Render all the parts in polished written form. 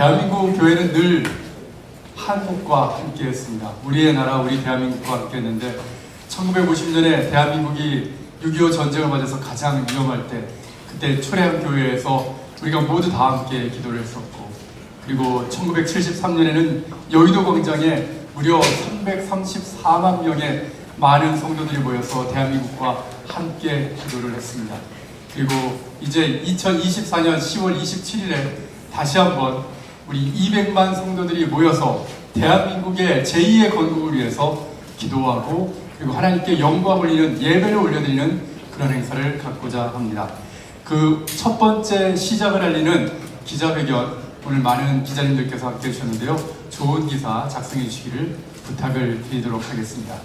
대한민국 교회는 늘 한국과 함께했습니다. 우리의 나라, 우리 대한민국과 함께했는데 1950년에 대한민국이 6.25 전쟁을 맞아서 가장 위험할 때 그때 초래한 교회에서 우리가 모두 다 함께 기도를 했었고, 그리고 1973년에는 여의도 광장에 무려 334만 명의 많은 성도들이 모여서 대한민국과 함께 기도를 했습니다. 그리고 이제 2024년 10월 27일에 다시 한번 우리 200만 성도들이 모여서 대한민국의 제2의 건국을 위해서 기도하고, 그리고 하나님께 영광을 올리는 예배를 올려드리는 그런 행사를 갖고자 합니다. 그 첫 번째 시작을 알리는 기자회견, 오늘 많은 기자님들께서 함께 해주셨는데요. 좋은 기사 작성해 주시기를 부탁을 드리도록 하겠습니다.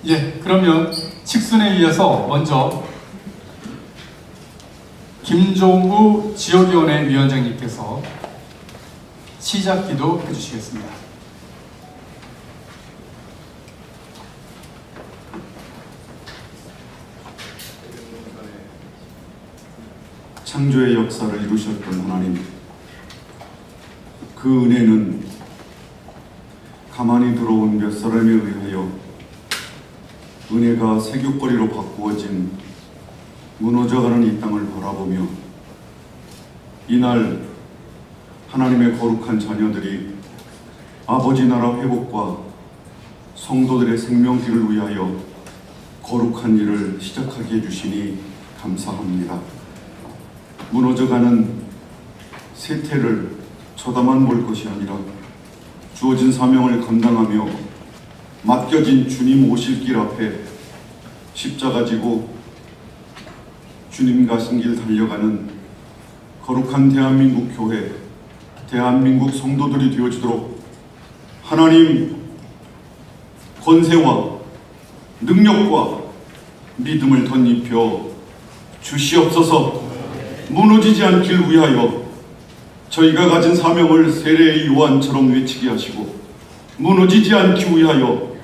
예, 그러면 직순에 의해서 먼저 김종우 지역위원회 위원장님께서 시작 기도 해주시겠습니다. 창조의 역사를 이루셨던 하나님, 그 은혜는 가만히 들어온 몇 사람에 의하여 은혜가 세균거리로 바꾸어진 무너져가는 이 땅을 바라보며, 이날 하나님의 거룩한 자녀들이 아버지 나라 회복과 성도들의 생명길을 위하여 거룩한 일을 시작하게 해주시니 감사합니다. 무너져가는 세태를 쳐다만 볼 것이 아니라 주어진 사명을 감당하며 맡겨진 주님 오실 길 앞에 십자가 지고 주님 가신 길 달려가는 거룩한 대한민국 교회, 대한민국 성도들이 되어지도록 하나님 권세와 능력과 믿음을 덧입혀 주시옵소서. 무너지지 않길 위하여 저희가 가진 사명을 세례의 요한처럼 외치게 하시고, 무너지지 않기 위하여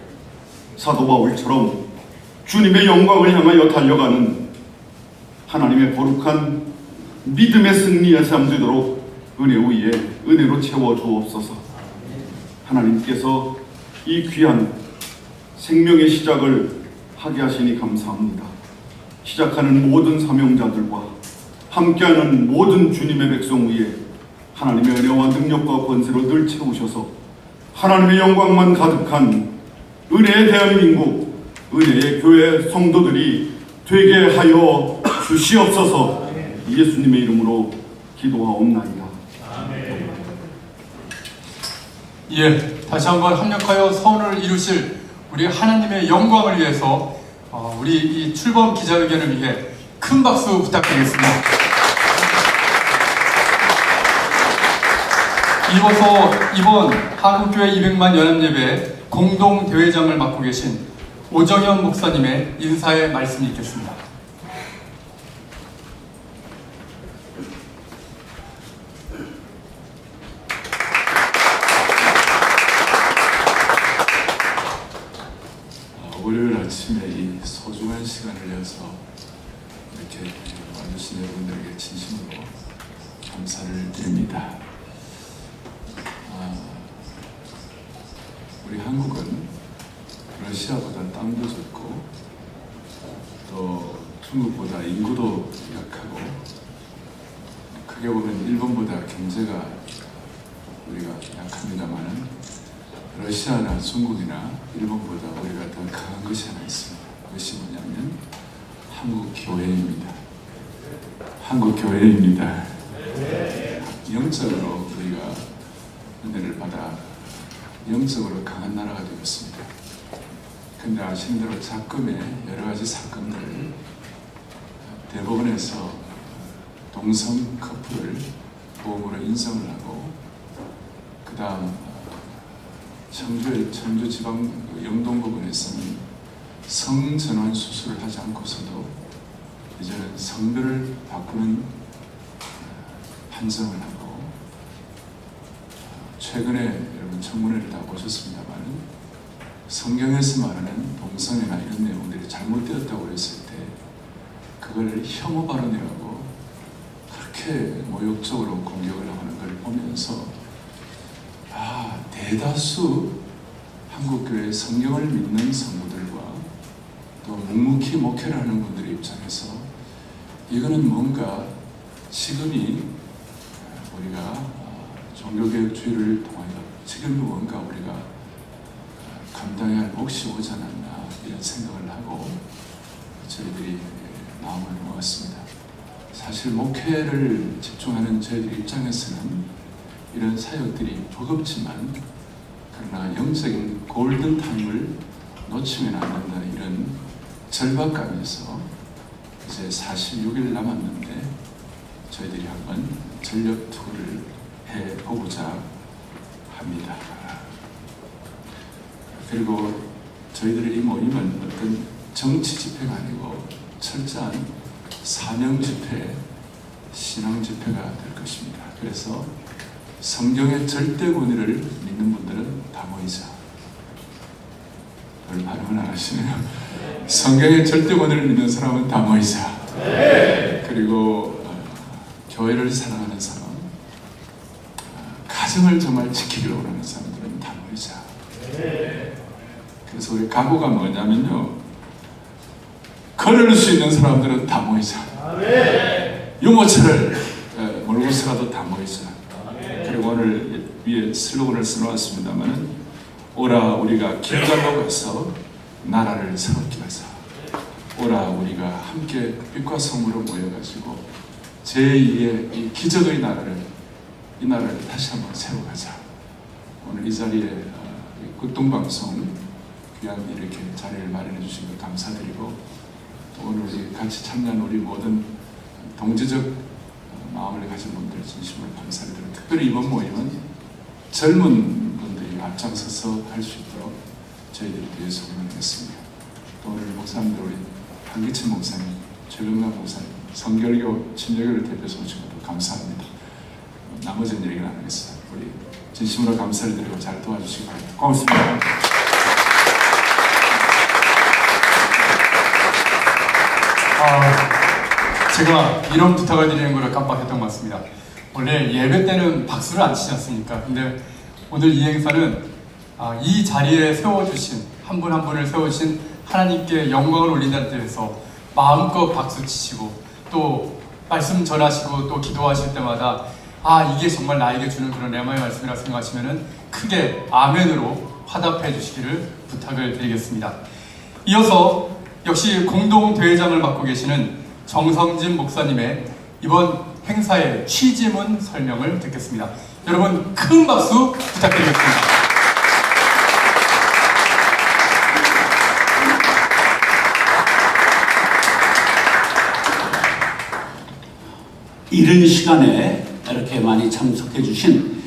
사도 바울처럼 주님의 영광을 향하여 달려가는 하나님의 거룩한 믿음의 승리의 삶 되도록 은혜 위에 은혜로 채워 주옵소서. 하나님께서 이 귀한 생명의 시작을 하게 하시니 감사합니다. 시작하는 모든 사명자들과 함께하는 모든 주님의 백성 위에 하나님의 은혜와 능력과 권세로 늘 채우셔서 하나님의 영광만 가득한 은혜의 대한민국, 은혜의 교회 성도들이 되게 하여 주시옵소서. 예수님의 이름으로 기도하옵나이다. 예, 다시 한번 합력하여 선을 이루실 우리 하나님의 영광을 위해서 우리 이 출범 기자회견을 위해 큰 박수 부탁드리겠습니다. 이어서 이번 한국교회 200만 연합예배 공동대회장을 맡고 계신 오정현 목사님의 인사의 말씀이 있겠습니다. 월요일 아침에 이 소중한 시간을 내서 이렇게 와주신 여러분들에게 진심으로 감사를 드립니다. 우리 한국은 러시아보다 땅도 좋고 또 중국보다 인구도 약하고, 크게 보면 일본보다 경제가 우리가 약합니다만 러시아나 중국이나 일본보다 우리가 더 강한 것이 하나 있습니다. 그것이 뭐냐면 한국 교회입니다. 한국 교회입니다. 영적으로 우리가 은혜를 받아 영적으로 강한 나라가 되었습니다. 근데 아시는 대로 작금의 여러 가지 사건들, 대법원에서 동성 커플을 보험으로 인정을 하고, 그 다음 청주지방 영동법원에서는 성전환 수술을 하지 않고서도 이제는 성별을 바꾸는 판정을 하고, 최근에 여러분 청문회를 다 보셨습니다만 성경에서 말하는 동성애나 이런 내용들이 잘못되었다고 했을 때 그걸 혐오 발언이라고 그렇게 모욕적으로 공격을 하는 걸 보면서 대다수 한국교회 성경을 믿는 성도들과 또 묵묵히 목회를 하는 분들의 입장에서 이거는 뭔가 지금이 우리가 종교개혁주의를 통하여 지금이 뭔가 우리가 감당해야 할 몫이 오지 않았나 이런 생각을 하고 저희들이 마음을 모았습니다. 사실 목회를 집중하는 저희들 입장에서는 이런 사역들이 버겁지만 그러나 영적인 골든타임을 놓치면 안 된다는 이런 절박감에서 이제 46일 남았는데 저희들이 한번 전력 투구를 해보고자 합니다. 그리고 저희들의 이 모임은 어떤 정치 집회가 아니고 철저한 사명 집회, 신앙 집회가 될 것입니다. 그래서 성경의 절대 권위를 믿는 분들은 다 모이자. 별 반응은 안 하시네요. 성경의 절대 권위를 믿는 사람은 다 모이자. 그리고 교회를 사랑하는 사람, 가정을 정말 지키기를 원하는 사람들은 다 모이자. 그래서 우리 각오가 뭐냐면요, 걸을 수 있는 사람들은 다 모이자. 유모차를 몰고서라도 다 모이자. 그리고 오늘 위에 슬로건을 써놓았습니다만, 오라 우리가 길갈로 가서 나라를 새롭게 하자. 오라 우리가 함께 빛과 성으로 모여가지고 제2의 이 기적의 나라를, 이 나라를 다시 한번 세워가자. 오늘 이 자리에 극동방송 귀한 이렇게 자리를 마련해 주신 것 감사드리고, 또 오늘 우리 같이 참여한 우리 모든 동지적 마음을 가진 분들 진심으로 감사를 드리고, 특별히 이번 모임은 젊은 분들이 앞장서서 할 수 있도록 저희들이 뒤에서 응원하겠습니다. 또 오늘 목사님들, 우리 한기찬 목사님, 최병남 목사님, 성결교 침례교를 대표해서 오신 것도 감사합니다. 나머지는 얘기는 안 하겠습니다. 우리 진심으로 감사를 드리고 잘 도와주시기 바랍니다. 고맙습니다. 제가 이런 부탁을 드리는 걸 깜빡했던 것 같습니다. 원래 예배 때는 박수를 안 치지 않습니까? 근데 오늘 이 행사는 이 자리에 세워주신 한 분 한 분을 세워주신 하나님께 영광을 올린다는 뜻에서 마음껏 박수 치시고, 또 말씀 전하시고 또 기도하실 때마다 이게 정말 나에게 주는 그런 레마의 말씀이라 생각하시면은 크게 아멘으로 화답해 주시기를 부탁을 드리겠습니다. 이어서 역시 공동대회장을 맡고 계시는 정성진 목사님의 이번 행사의 취지문 설명을 듣겠습니다. 여러분 큰 박수 부탁드리겠습니다. 이른 시간에 이렇게 많이 참석해 주신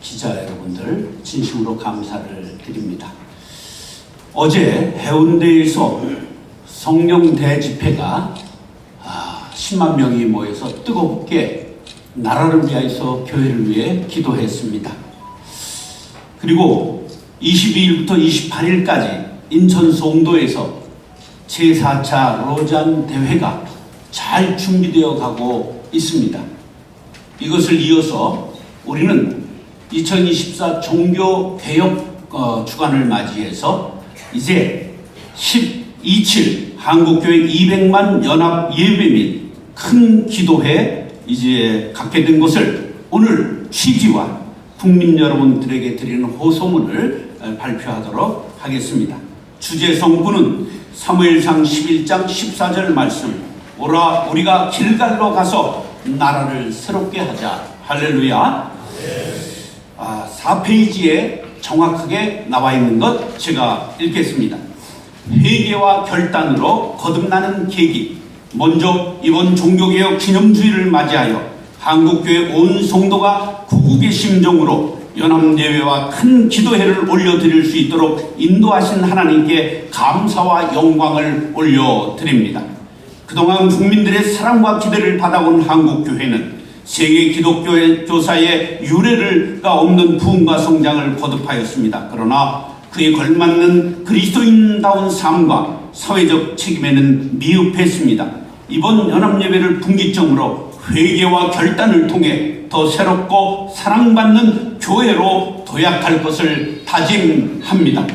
기자 여러분들 진심으로 감사를 드립니다. 어제 해운대에서 성령 대집회가 10만 명이 모여서 뜨겁게 나라를 위하여서 교회를 위해 기도했습니다. 그리고 22일부터 28일까지 인천 송도에서 제4차 로잔 대회가 잘 준비되어 가고 있습니다. 이것을 이어서 우리는 2024 종교개혁 주간을 맞이해서 이제 12.7 한국교회 200만 연합 예배 및 큰 기도회 이제 갖게 된 것을 오늘 취지와 국민 여러분들에게 드리는 호소문을 발표하도록 하겠습니다. 주제 성구는 사무엘상 11장 14절 말씀, 오라 우리가 길갈로 가서 나라를 새롭게 하자. 할렐루야. 4페이지에 정확하게 나와 있는 것 제가 읽겠습니다. 회개와 결단으로 거듭나는 계기. 먼저 이번 종교개혁 기념주의를 맞이하여 한국교회 온 성도가 구국의 심정으로 연합예배와 큰 기도회를 올려드릴 수 있도록 인도하신 하나님께 감사와 영광을 올려드립니다. 그동안 국민들의 사랑과 기대를 받아온 한국교회는 세계 기독교회 조사의 유례가 없는 부흥과 성장을 거듭하였습니다. 그러나 그에 걸맞는 그리스도인다운 삶과 사회적 책임에는 미흡했습니다. 이번 연합예배를 분기점으로 회개와 결단을 통해 더 새롭고 사랑받는 교회로 도약할 것을 다짐합니다.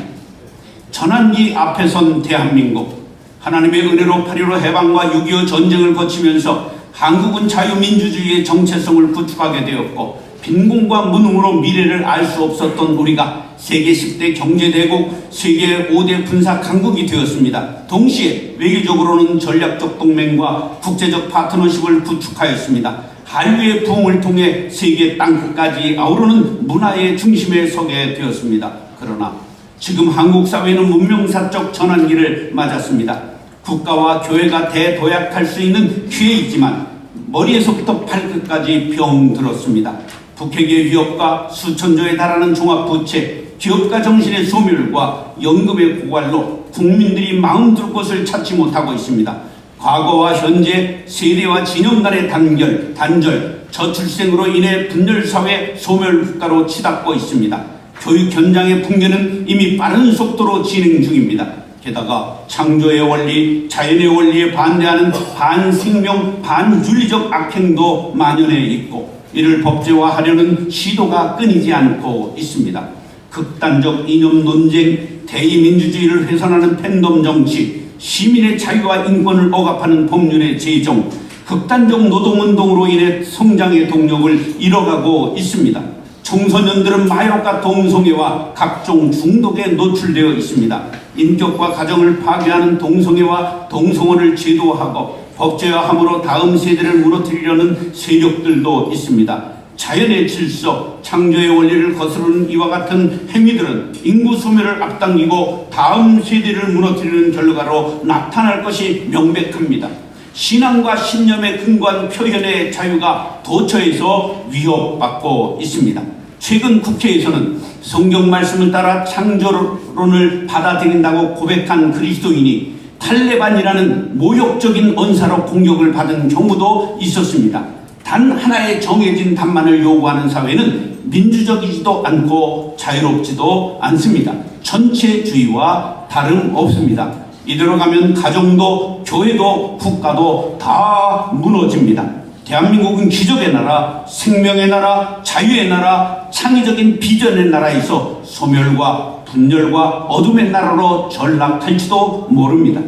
전환기 앞에 선 대한민국, 하나님의 은혜로 8.15 해방과 6.25 전쟁을 거치면서 한국은 자유민주주의의 정체성을 구축하게 되었고, 빈곤과 무능으로 미래를 알 수 없었던 우리가 세계 10대 경제대국, 세계 5대 군사 강국이 되었습니다. 동시에 외교적으로는 전략적 동맹과 국제적 파트너십을 구축하였습니다. 한류의 부흥을 통해 세계 땅끝까지 아우르는 문화의 중심에 서게 되었습니다. 그러나 지금 한국 사회는 문명사적 전환기를 맞았습니다. 국가와 교회가 대도약할 수 있는 기회이지만 머리에서부터 발끝까지 병들었습니다. 북핵의 위협과 수천조에 달하는 종합부채, 기업가 정신의 소멸과 연금의 고갈로 국민들이 마음 둘 곳을 찾지 못하고 있습니다. 과거와 현재, 세대와 진영 간의 단절, 저출생으로 인해 분열사회, 소멸국가로 치닫고 있습니다. 교육 현장의 붕괴는 이미 빠른 속도로 진행 중입니다. 게다가 창조의 원리, 자연의 원리에 반대하는 반생명, 반윤리적 악행도 만연해 있고, 이를 법제화하려는 시도가 끊이지 않고 있습니다. 극단적 이념 논쟁, 대의민주주의를 훼손하는 팬덤 정치, 시민의 자유와 인권을 억압하는 법률의 제정, 극단적 노동운동으로 인해 성장의 동력을 잃어가고 있습니다. 청소년들은 마약과 동성애와 각종 중독에 노출되어 있습니다. 인격과 가정을 파괴하는 동성애와 동성혼을 제도화하고 법제화함으로 다음 세대를 무너뜨리려는 세력들도 있습니다. 자연의 질서, 창조의 원리를 거스르는 이와 같은 행위들은 인구 소멸을 앞당기고 다음 세대를 무너뜨리는 결과로 나타날 것이 명백합니다. 신앙과 신념에 근거한 표현의 자유가 도처에서 위협받고 있습니다. 최근 국회에서는 성경 말씀을 따라 창조론을 받아들인다고 고백한 그리스도인이 탈레반이라는 모욕적인 언사로 공격을 받은 경우도 있었습니다. 단 하나의 정해진 답만을 요구하는 사회는 민주적이지도 않고 자유롭지도 않습니다. 전체주의와 다름없습니다. 이대로 가면 가정도 교회도 국가도 다 무너집니다. 대한민국은 기적의 나라, 생명의 나라, 자유의 나라, 창의적인 비전의 나라에서 소멸과 분열과 어둠의 나라로 전락할지도 모릅니다.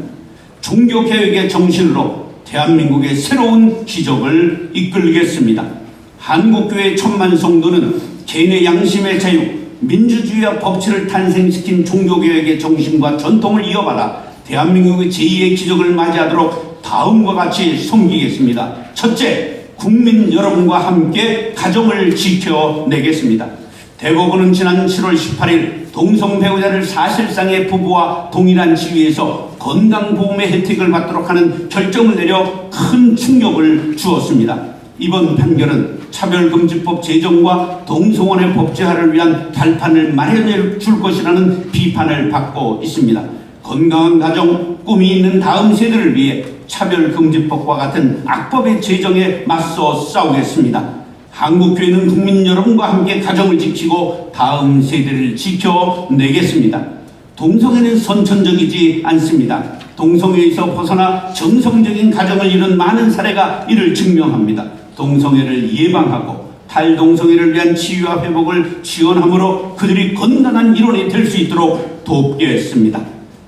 종교개혁의 정신으로 대한민국의 새로운 기적을 이끌겠습니다. 한국교회 천만 성도는 개인의 양심의 자유, 민주주의와 법치를 탄생시킨 종교개혁의 정신과 전통을 이어받아 대한민국의 제2의 기적을 맞이하도록 다음과 같이 섬기겠습니다. 첫째, 국민 여러분과 함께 가정을 지켜내겠습니다. 대법원은 지난 7월 18일 동성 배우자를 사실상의 부부와 동일한 지위에서 건강보험의 혜택을 받도록 하는 결정을 내려 큰 충격을 주었습니다. 이번 판결은 차별금지법 제정과 동성혼의 법제화를 위한 발판을 마련해 줄 것이라는 비판을 받고 있습니다. 건강한 가정, 꿈이 있는 다음 세대를 위해 차별금지법과 같은 악법의 제정에 맞서 싸우겠습니다. 한국교회는 국민 여러분과 함께 가정을 지키고 다음 세대를 지켜내겠습니다. 동성애는 선천적이지 않습니다. 동성애에서 벗어나 정성적인 가정을 이룬 많은 사례가 이를 증명합니다. 동성애를 예방하고 탈동성애를 위한 치유와 회복을 지원함으로 그들이 건강한 일원이 될 수 있도록 돕겠습니다.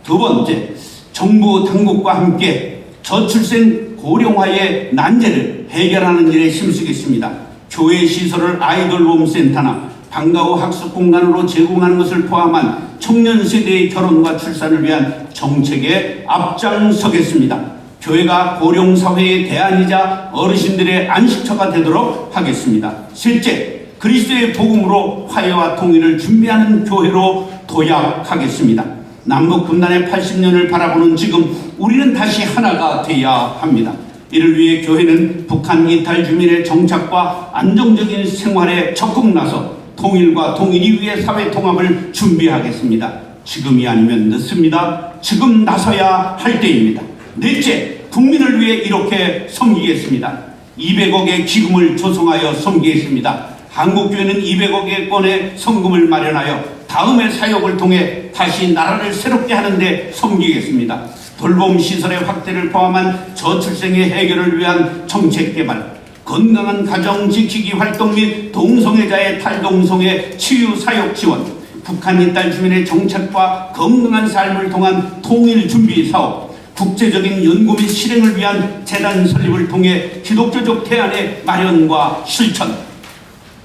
두 번째, 정부 당국과 함께 저출생 고령화의 난제를 해결하는 일에 힘쓰겠습니다. 교회 시설을 아이돌 홈센터나 방과 후 학습 공간으로 제공하는 것을 포함한 청년 세대의 결혼과 출산을 위한 정책에 앞장서겠습니다. 교회가 고령 사회의 대안이자 어르신들의 안식처가 되도록 하겠습니다. 셋째, 그리스도의 복음으로 화해와 통일을 준비하는 교회로 도약하겠습니다. 남북 분단의 80년을 바라보는 지금 우리는 다시 하나가 되어야 합니다. 이를 위해 교회는 북한 이탈 주민의 정착과 안정적인 생활에 적극 나서 통일과 통일이 위해 사회 통합을 준비하겠습니다. 지금이 아니면 늦습니다. 지금 나서야 할 때입니다. 넷째, 국민을 위해 이렇게 섬기겠습니다. 200억의 기금을 조성하여 섬기겠습니다. 한국교회는 200억의 권의 성금을 마련하여 다음의 사역을 통해 다시 나라를 새롭게 하는 데 섬기겠습니다. 돌봄 시설의 확대를 포함한 저출생의 해결을 위한 정책 개발, 건강한 가정 지키기 활동 및 동성애자의 탈동성애 치유 사역 지원, 북한 이탈 주민의 정착과 건강한 삶을 통한 통일 준비 사업, 국제적인 연구 및 실행을 위한 재단 설립을 통해 기독교적 대안의 마련과 실천,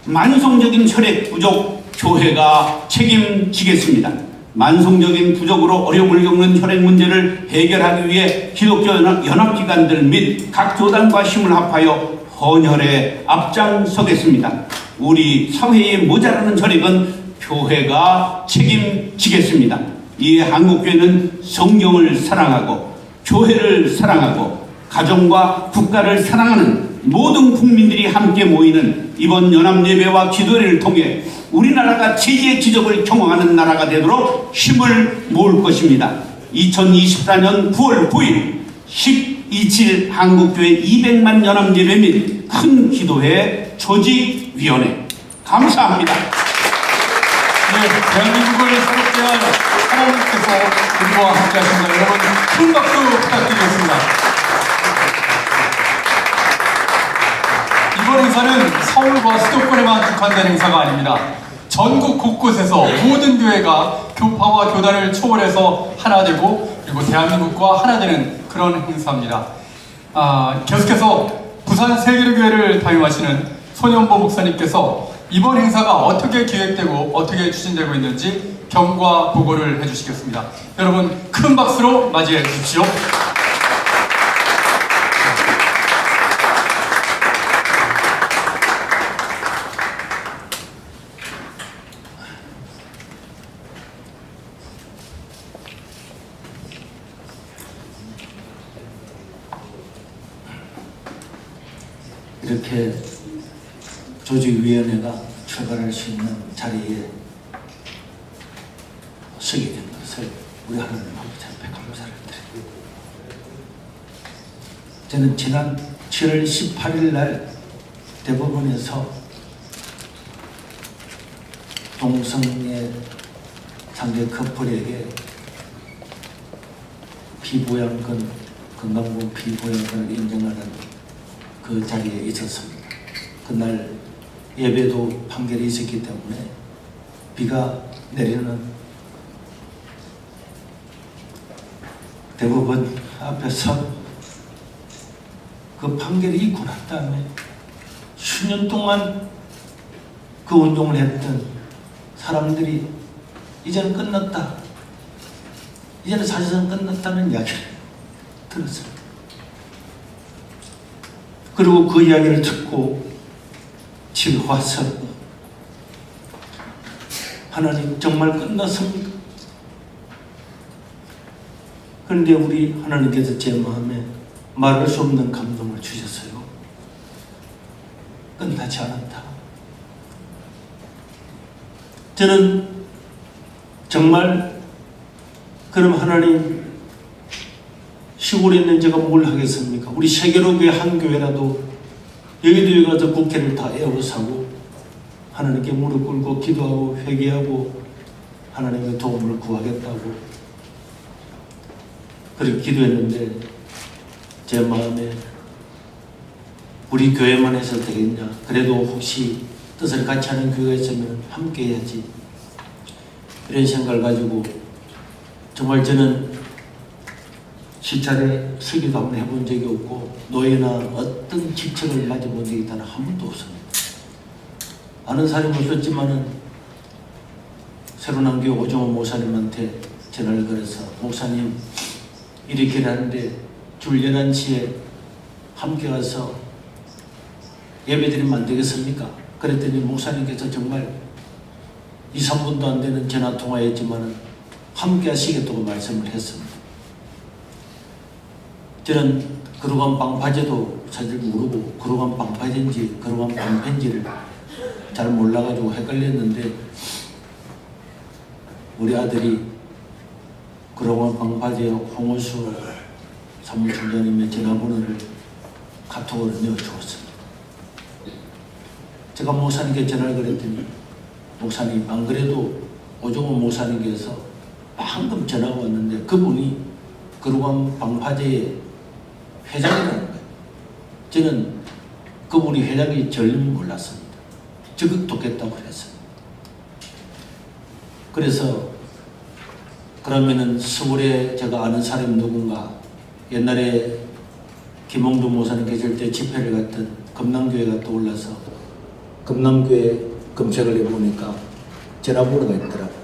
만성적인 혈액 부족, 교회가 책임지겠습니다. 만성적인 부족으로 어려움을 겪는 혈액 문제를 해결하기 위해 기독교 연합기관들 및 각 교단과 힘을 합하여 헌혈에 앞장서겠습니다. 우리 사회에 모자라는 혈액은 교회가 책임지겠습니다. 이에 한국교회는 성경을 사랑하고 교회를 사랑하고 가정과 국가를 사랑하는 모든 국민들이 함께 모이는 이번 연합예배와 기도회를 통해 우리나라가 제지의 기적을 경험하는 나라가 되도록 힘을 모을 것입니다. 2024년 9월 9일 12.7 한국교회 200만 연합예배 및 큰 기도회 조직위원회 감사합니다. 네, 대한민국을 새롭게 할 하나님께서 우리와 함께 하십니다. 여러분 큰 박수 부탁드리겠습니다. 이번 행사는 서울과 수도권에만 국한된 행사가 아닙니다. 전국 곳곳에서 모든 교회가 교파와 교단을 초월해서 하나 되고 그리고 대한민국과 하나 되는 그런 행사입니다. 계속해서 부산 세계교회를 담임하시는 손현보 목사님께서 이번 행사가 어떻게 기획되고 어떻게 추진되고 있는지 경과 보고를 해주시겠습니다. 여러분 큰 박수로 맞이해 주십시오. 이렇게 조직위원회가 출발할 수 있는 자리에 서게 된 것을 우리 하나님 아버지한테 감사를 드립니다. 저는 지난 7월 18일 날 대법원에서 동성애 상대 커플에게 피부양권, 건강보험 피부양권을 인정하는 그 자리에 있었습니다. 그날 예배도 판결이 있었기 때문에 비가 내리는 대법원 앞에서 그 판결이 있고 난 다음에 수년 동안 그 운동을 했던 사람들이 이제는 끝났다, 이제는 사실상 끝났다는 이야기를 들었습니다. 그리고 그 이야기를 듣고 집에 와서 하나님 정말 끝났습니까? 그런데 우리 하나님께서 제 마음에 말할 수 없는 감동을 주셨어요. 끝나지 않았다. 저는 정말 그럼 하나님 시골에 있는 제가 뭘 하겠습니까? 우리 세계로교회 한 교회라도 여의도에 가서 국회를 다 에워싸고 하나님께 무릎 꿇고 기도하고 회개하고 하나님의 도움을 구하겠다고 그렇게 기도했는데 제 마음에 우리 교회만 해서 되겠냐? 그래도 혹시 뜻을 같이 하는 교회가 있으면 함께 해야지, 이런 생각을 가지고 정말 저는 시찰에 서기도 한번 해본 적이 없고 노예나 어떤 직책을 가져본 적이 단 한 번도 없습니다. 아는 사람이 없었지만은 새로운 교회 오정호 목사님한테 전화를 걸어서 목사님 이렇게 하는데 줄 11시에 함께 가서 예배드리면 안 되겠습니까? 그랬더니 목사님께서 정말 2, 3분도 안 되는 전화 통화였지만은 함께 하시겠다고 말씀을 했습니다. 저는 그루간 방파제도 사실 모르고 그루간 방파제인지 그루간 방패인지를 잘 몰라가지고 헷갈렸는데 우리 아들이 그루간 방파제 홍호수 사무총장님의 전화번호를 카톡으로 넣어주었습니다. 제가 목사님께 전화를 걸었더니 목사님 안 그래도 오종호 목사님께서 방금 전화가 왔는데 그분이 그루간 방파제의 회장이라는 거예요. 저는 그분이 회장이 전임 몰랐습니다. 적극 돕겠다고 했어요. 그래서 그러면은 서울에 제가 아는 사람이 누군가 옛날에 김홍두 목사님 계실 때 집회를 갔던 금남교회가 떠올라서 금남교회 검색을 해보니까 전화번호가 있더라고요.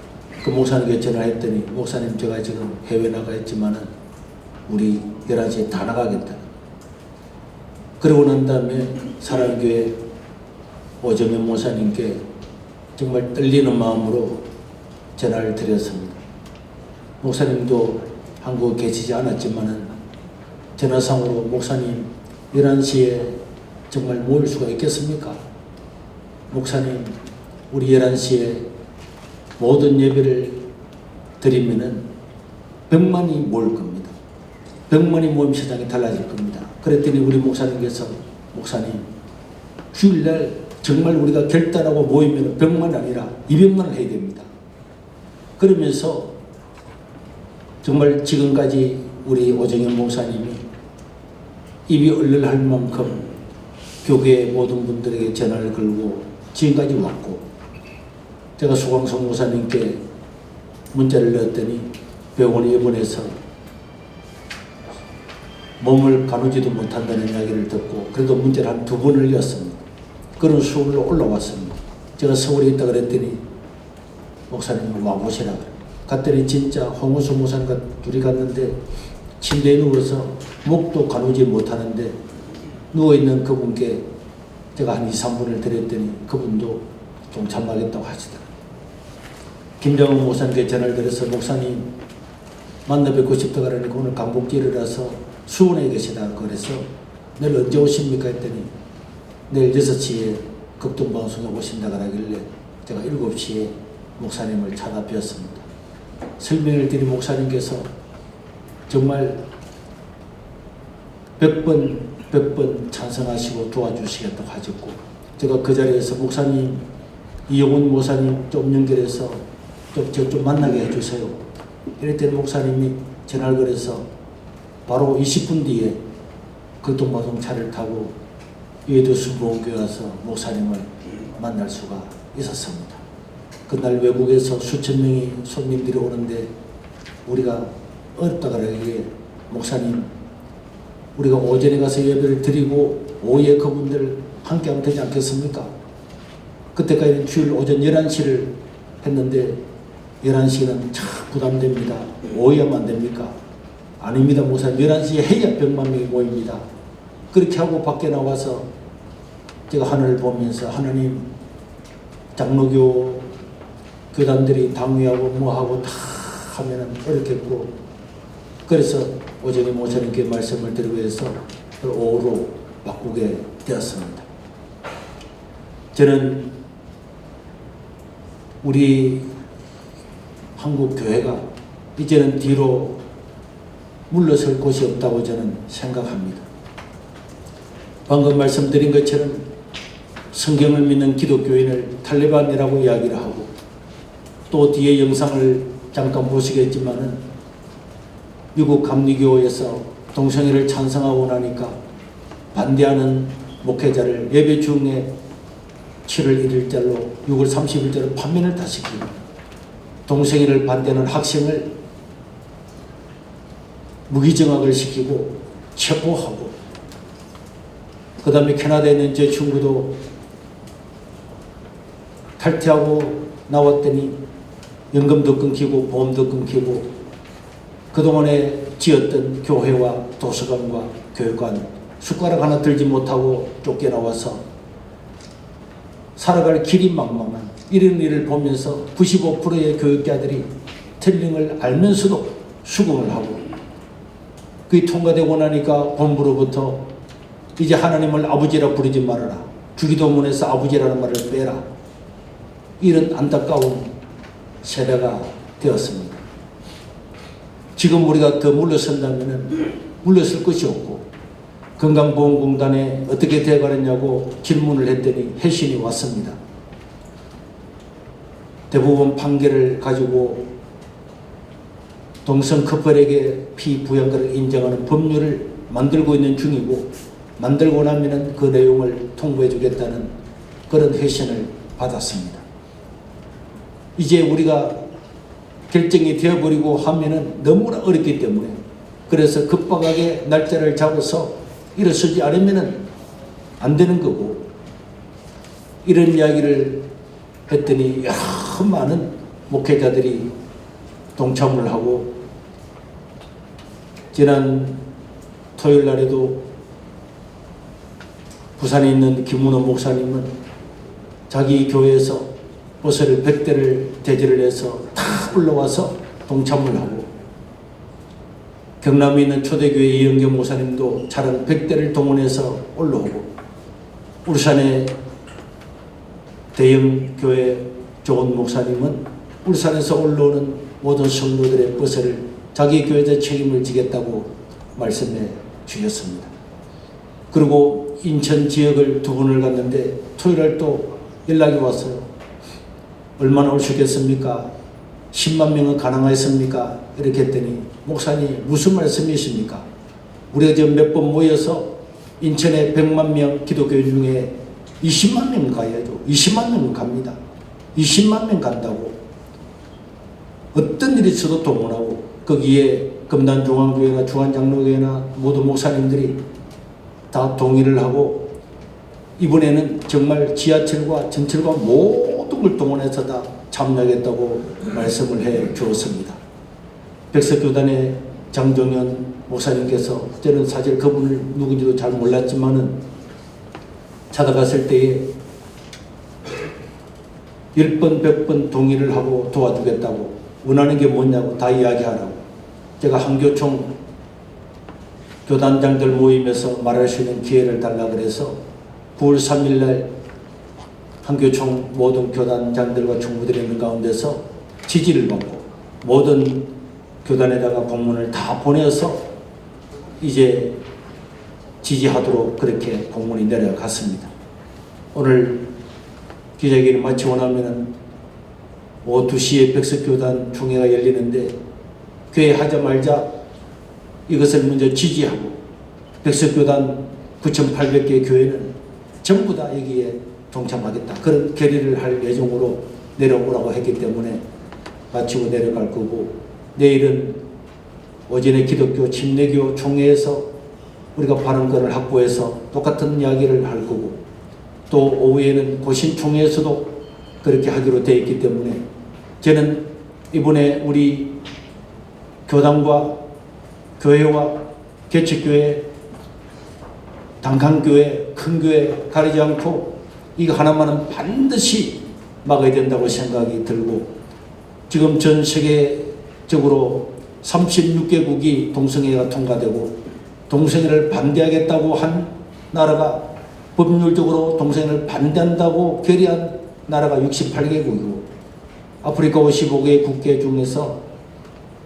그 목사님께 전화했더니 목사님 제가 지금 해외 나가 있지만은 우리 11시에 다 나가겠다. 그러고 난 다음에 사랑교회 오정현 목사님께 정말 떨리는 마음으로 전화를 드렸습니다. 목사님도 한국에 계시지 않았지만은 전화상으로 목사님 11시에 정말 모일 수가 있겠습니까? 목사님 우리 11시에 모든 예배를 드리면은 100만이 모일 겁니다. 100만이 모임 시장이 달라질 겁니다. 그랬더니 우리 목사님께서 목사님 주일날 정말 우리가 결단하고 모이면 100만 아니라 200만을 해야 됩니다. 그러면서 정말 지금까지 우리 오정현 목사님이 입이 얼얼할 만큼 교회 모든 분들에게 전화를 걸고 지금까지 왔고 제가 수광성 목사님께 문자를 넣었더니 병원에 입원해서 몸을 가누지도 못한다는 이야기를 듣고 그래도 문자를 한 2번을 넣었습니다. 그런 수업으로 올라왔습니다. 제가 서울에 있다 그랬더니 목사님 와보시라 그래. 갔더니 진짜 홍우수 목사님과 둘이 갔는데 침대에 누워서 목도 가누지 못하는데 누워있는 그분께 제가 한 2, 3분을 드렸더니 그분도 동참하겠다고 하시더라고요. 김정은 목사님께 전화를 드려서 목사님 만나 뵙고 싶다 그러니까 오늘 강복지르라서 수원에 계시다 그래서 내일 언제 오십니까 했더니 내일 6시에 극동방송에 오신다 그러길래 제가 7시에 목사님을 찾아뵈었습니다. 설명을 드린 목사님께서 정말 100번 찬성하시고 도와주시겠다고 하셨고 제가 그 자리에서 목사님 이용훈 목사님 좀 연결해서 좀 만나게 해주세요. 이랬더니 목사님이 전화를 걸어서 바로 20분 뒤에 극동방송 차를 타고 예도순복음교회 와서 목사님을 만날 수가 있었습니다. 그날 외국에서 수천 명의 손님들이 오는데 우리가 어렵다 그러기에 목사님 우리가 오전에 가서 예배를 드리고 오후에 그분들 함께 하면 되지 않겠습니까? 그때까지는 주일 오전 11시를 했는데 11시는 참 부담됩니다. 오후에만 안 됩니까? 아닙니다. 목사님 11시에 해야 100만 명이 모입니다. 그렇게 하고 밖에 나와서 제가 하늘을 보면서 하나님 장로교 교단들이 당위하고 뭐하고 다 하면은 어렵겠고 그래서 오전에 목사님께 말씀을 드리기 위해서 오후로 바꾸게 되었습니다. 저는 우리 한국 교회가 이제는 뒤로 물러설 곳이 없다고 저는 생각합니다. 방금 말씀드린 것처럼 성경을 믿는 기독교인을 탈레반이라고 이야기를 하고 또 뒤에 영상을 잠깐 보시겠지만은 미국 감리교에서 동성애를 찬성하고 나니까 반대하는 목회자를 예배 중에 7월 1일자로 6월 30일자로 판면을 다 시키고 동성애를 반대하는 학생을 무기징역을 시키고 체포하고 그 다음에 캐나다에 있는 제 친구도 탈퇴하고 나왔더니 연금도 끊기고 보험도 끊기고 그동안에 지었던 교회와 도서관과 교육관 숟가락 하나 들지 못하고 쫓겨나와서 살아갈 길이 막막한 이런 일을 보면서 95%의 교육자들이 틀림을 알면서도 수긍을 하고 그게 통과되고 나니까 본부로부터 이제 하나님을 아버지라 부르지 말아라. 주기도문에서 아버지라는 말을 빼라. 이런 안타까운 세대가 되었습니다. 지금 우리가 더 물러선다면 물러설 것이 없고 건강보험공단에 어떻게 되어가느냐고 질문을 했더니 회신이 왔습니다. 대부분 판결을 가지고 동성 커플에게 피부양가를 인정하는 법률을 만들고 있는 중이고 만들고 나면은 그 내용을 통보해 주겠다는 그런 회신을 받았습니다. 이제 우리가 결정이 되어버리고 하면은 너무나 어렵기 때문에 그래서 급박하게 날짜를 잡아서 일어서지 않으면은 안 되는 거고, 이런 이야기를 했더니 여러 많은 목회자들이 동참을 하고, 지난 토요일 날에도 부산에 있는 김문호 목사님은 자기 교회에서 버스를 100대를 대절을 해서 다 올라와서 동참을 하고, 경남에 있는 초대교회 이영경 목사님도 차량 100대를 동원해서 올라오고, 울산의 대형 교회 조원 목사님은 울산에서 올라오는 모든 성도들의 버스를 자기 교회에서 책임을 지겠다고 말씀해 주셨습니다. 그리고 인천 지역을 2번을 갔는데 토요일날 또 연락이 왔어요. 얼마나 오셨겠습니까? 10만 명은 가능하겠습니까? 이렇게 했더니 목사님 무슨 말씀이십니까? 우리가 지금 몇 번 모여서 인천에 100만 명 기독교 중에 20만 명 가야죠. 20만 명은 갑니다. 20만 명 간다고. 어떤 일이 있어도 동원하고, 거기에 금단중앙교회나 중앙장로교회나 모든 목사님들이 다 동의를 하고, 이번에는 정말 지하철과 전철과 모든 걸 동원해서 다 참여하겠다고 말씀을 해 주었습니다. 백석교단의 장종현 목사님께서, 저는 사실 그분을 누군지도 잘 몰랐지만은 찾아갔을 때에 10번, 100번 동의를 하고 도와주겠다고, 원하는 게 뭐냐고 다 이야기하라고. 제가 한교총 교단장들 모임에서 말할 수 있는 기회를 달라 그래서 9월 3일 날 한교총 모든 교단장들과 총무들이 있는 가운데서 지지를 받고 모든 교단에다가 공문을 다 보내서 이제 지지하도록 그렇게 공문이 내려갔습니다. 오늘 기자회견을 마치고 나면은 오후 2시에 백석교단 총회가 열리는데, 교회 하자마자 이것을 먼저 지지하고 백석교단 9,800개 교회는 전부 다 여기에 동참하겠다, 그런 결의를 할 예정으로 내려오라고 했기 때문에 마치고 내려갈 거고, 내일은 오전에 기독교 침례교 총회에서 우리가 발언권을 확보해서 똑같은 이야기를 할 거고, 또 오후에는 고신총회에서도 그렇게 하기로 되어 있기 때문에 저는 이번에 우리 교단과 교회와 개척교회, 단칸교회, 큰 교회 가리지 않고 이거 하나만은 반드시 막아야 된다고 생각이 들고, 지금 전 세계적으로 36개국이 동성애가 통과되고 동성애를 반대하겠다고 한 나라가, 법률적으로 동성애를 반대한다고 결의한 나라가 68개국이고, 아프리카 55개 국계 중에서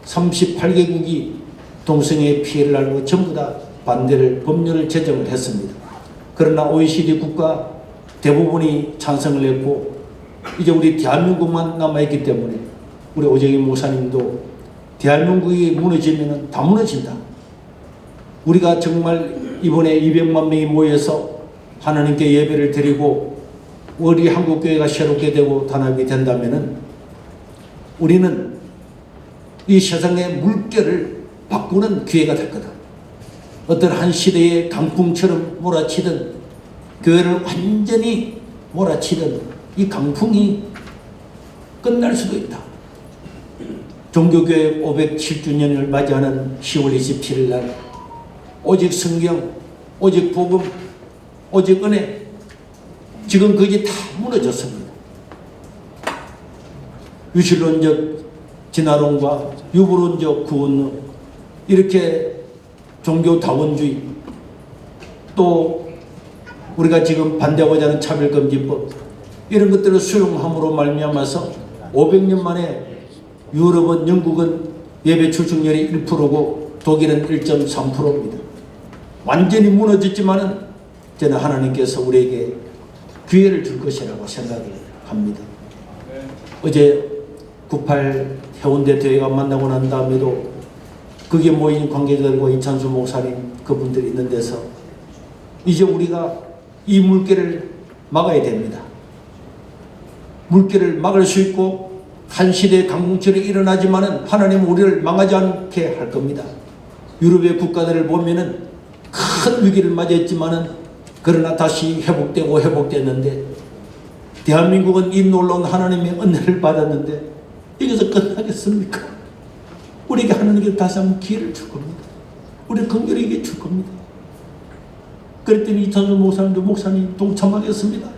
38개국이 동성애의 피해를 알고 전부 다 반대를, 법률을 제정을 했습니다. 그러나 OECD 국가 대부분이 찬성을 했고, 이제 우리 대한민국만 남아있기 때문에 우리 오정희 목사님도 대한민국이 무너지면 다 무너진다. 우리가 정말 이번에 200만 명이 모여서 하나님께 예배를 드리고 우리 한국교회가 새롭게 되고 단합이 된다면 우리는 이 세상의 물결을 바꾸는 기회가 될 거다. 어떤 한 시대의 강풍처럼 몰아치던, 교회를 완전히 몰아치던 이 강풍이 끝날 수도 있다. 종교교회 507주년을 맞이하는 10월 27일 날 오직 성경, 오직 복음, 오직 은혜, 지금 그게 다 무너졌습니다. 유실론적 진화론과 유불론적 구원론, 이렇게 종교다원주의, 또 우리가 지금 반대하고자 하는 차별금지법, 이런 것들을 수용함으로 말미암아서 500년 만에 유럽은, 영국은 예배 출석률이 1%고 독일은 1.3%입니다. 완전히 무너졌지만은 저는 하나님께서 우리에게 기회를 줄 것이라고 생각을 합니다. 어제 98 해운대 대회가 만나고 난 다음에도 거기에 모인 관계자들과 이찬수 목사님 그분들이 있는 데서 이제 우리가 이 물결을 막아야 됩니다. 물결을 막을 수 있고 한 시대의 강공철이 일어나지만은 하나님은 우리를 망하지 않게 할 겁니다. 유럽의 국가들을 보면은 큰 위기를 맞이했지만은 그러나 다시 회복됐는데 대한민국은 이 놀라운 하나님의 은혜를 받았는데 여기서 끝나겠습니까? 우리에게 하나님께 다시 한번 기회를 줄 겁니다. 우리 긍휼에게 줄 겁니다. 그랬더니 이찬수 목사님도 목사님 동참하겠습니다.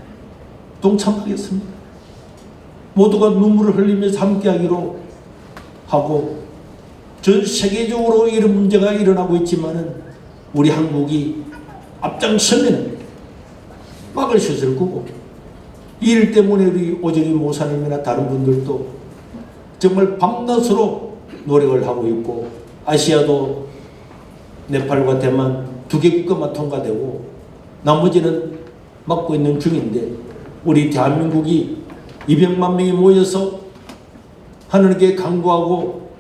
모두가 눈물을 흘리면서 함께하기로 하고 전 세계적으로 이런 문제가 일어나고 있지만은 우리 한국이 앞장서면 막을 수 있을 거고 이 일 때문에 우리 오정희 목사님이나 다른 분들도 정말 밤낮으로 노력을 하고 있고 아시아도 네팔과 대만 2개 국가만 통과되고 나머지는 막고 있는 중인데 우리 대한민국이 200만 명이 모여서 하나님께 간구하고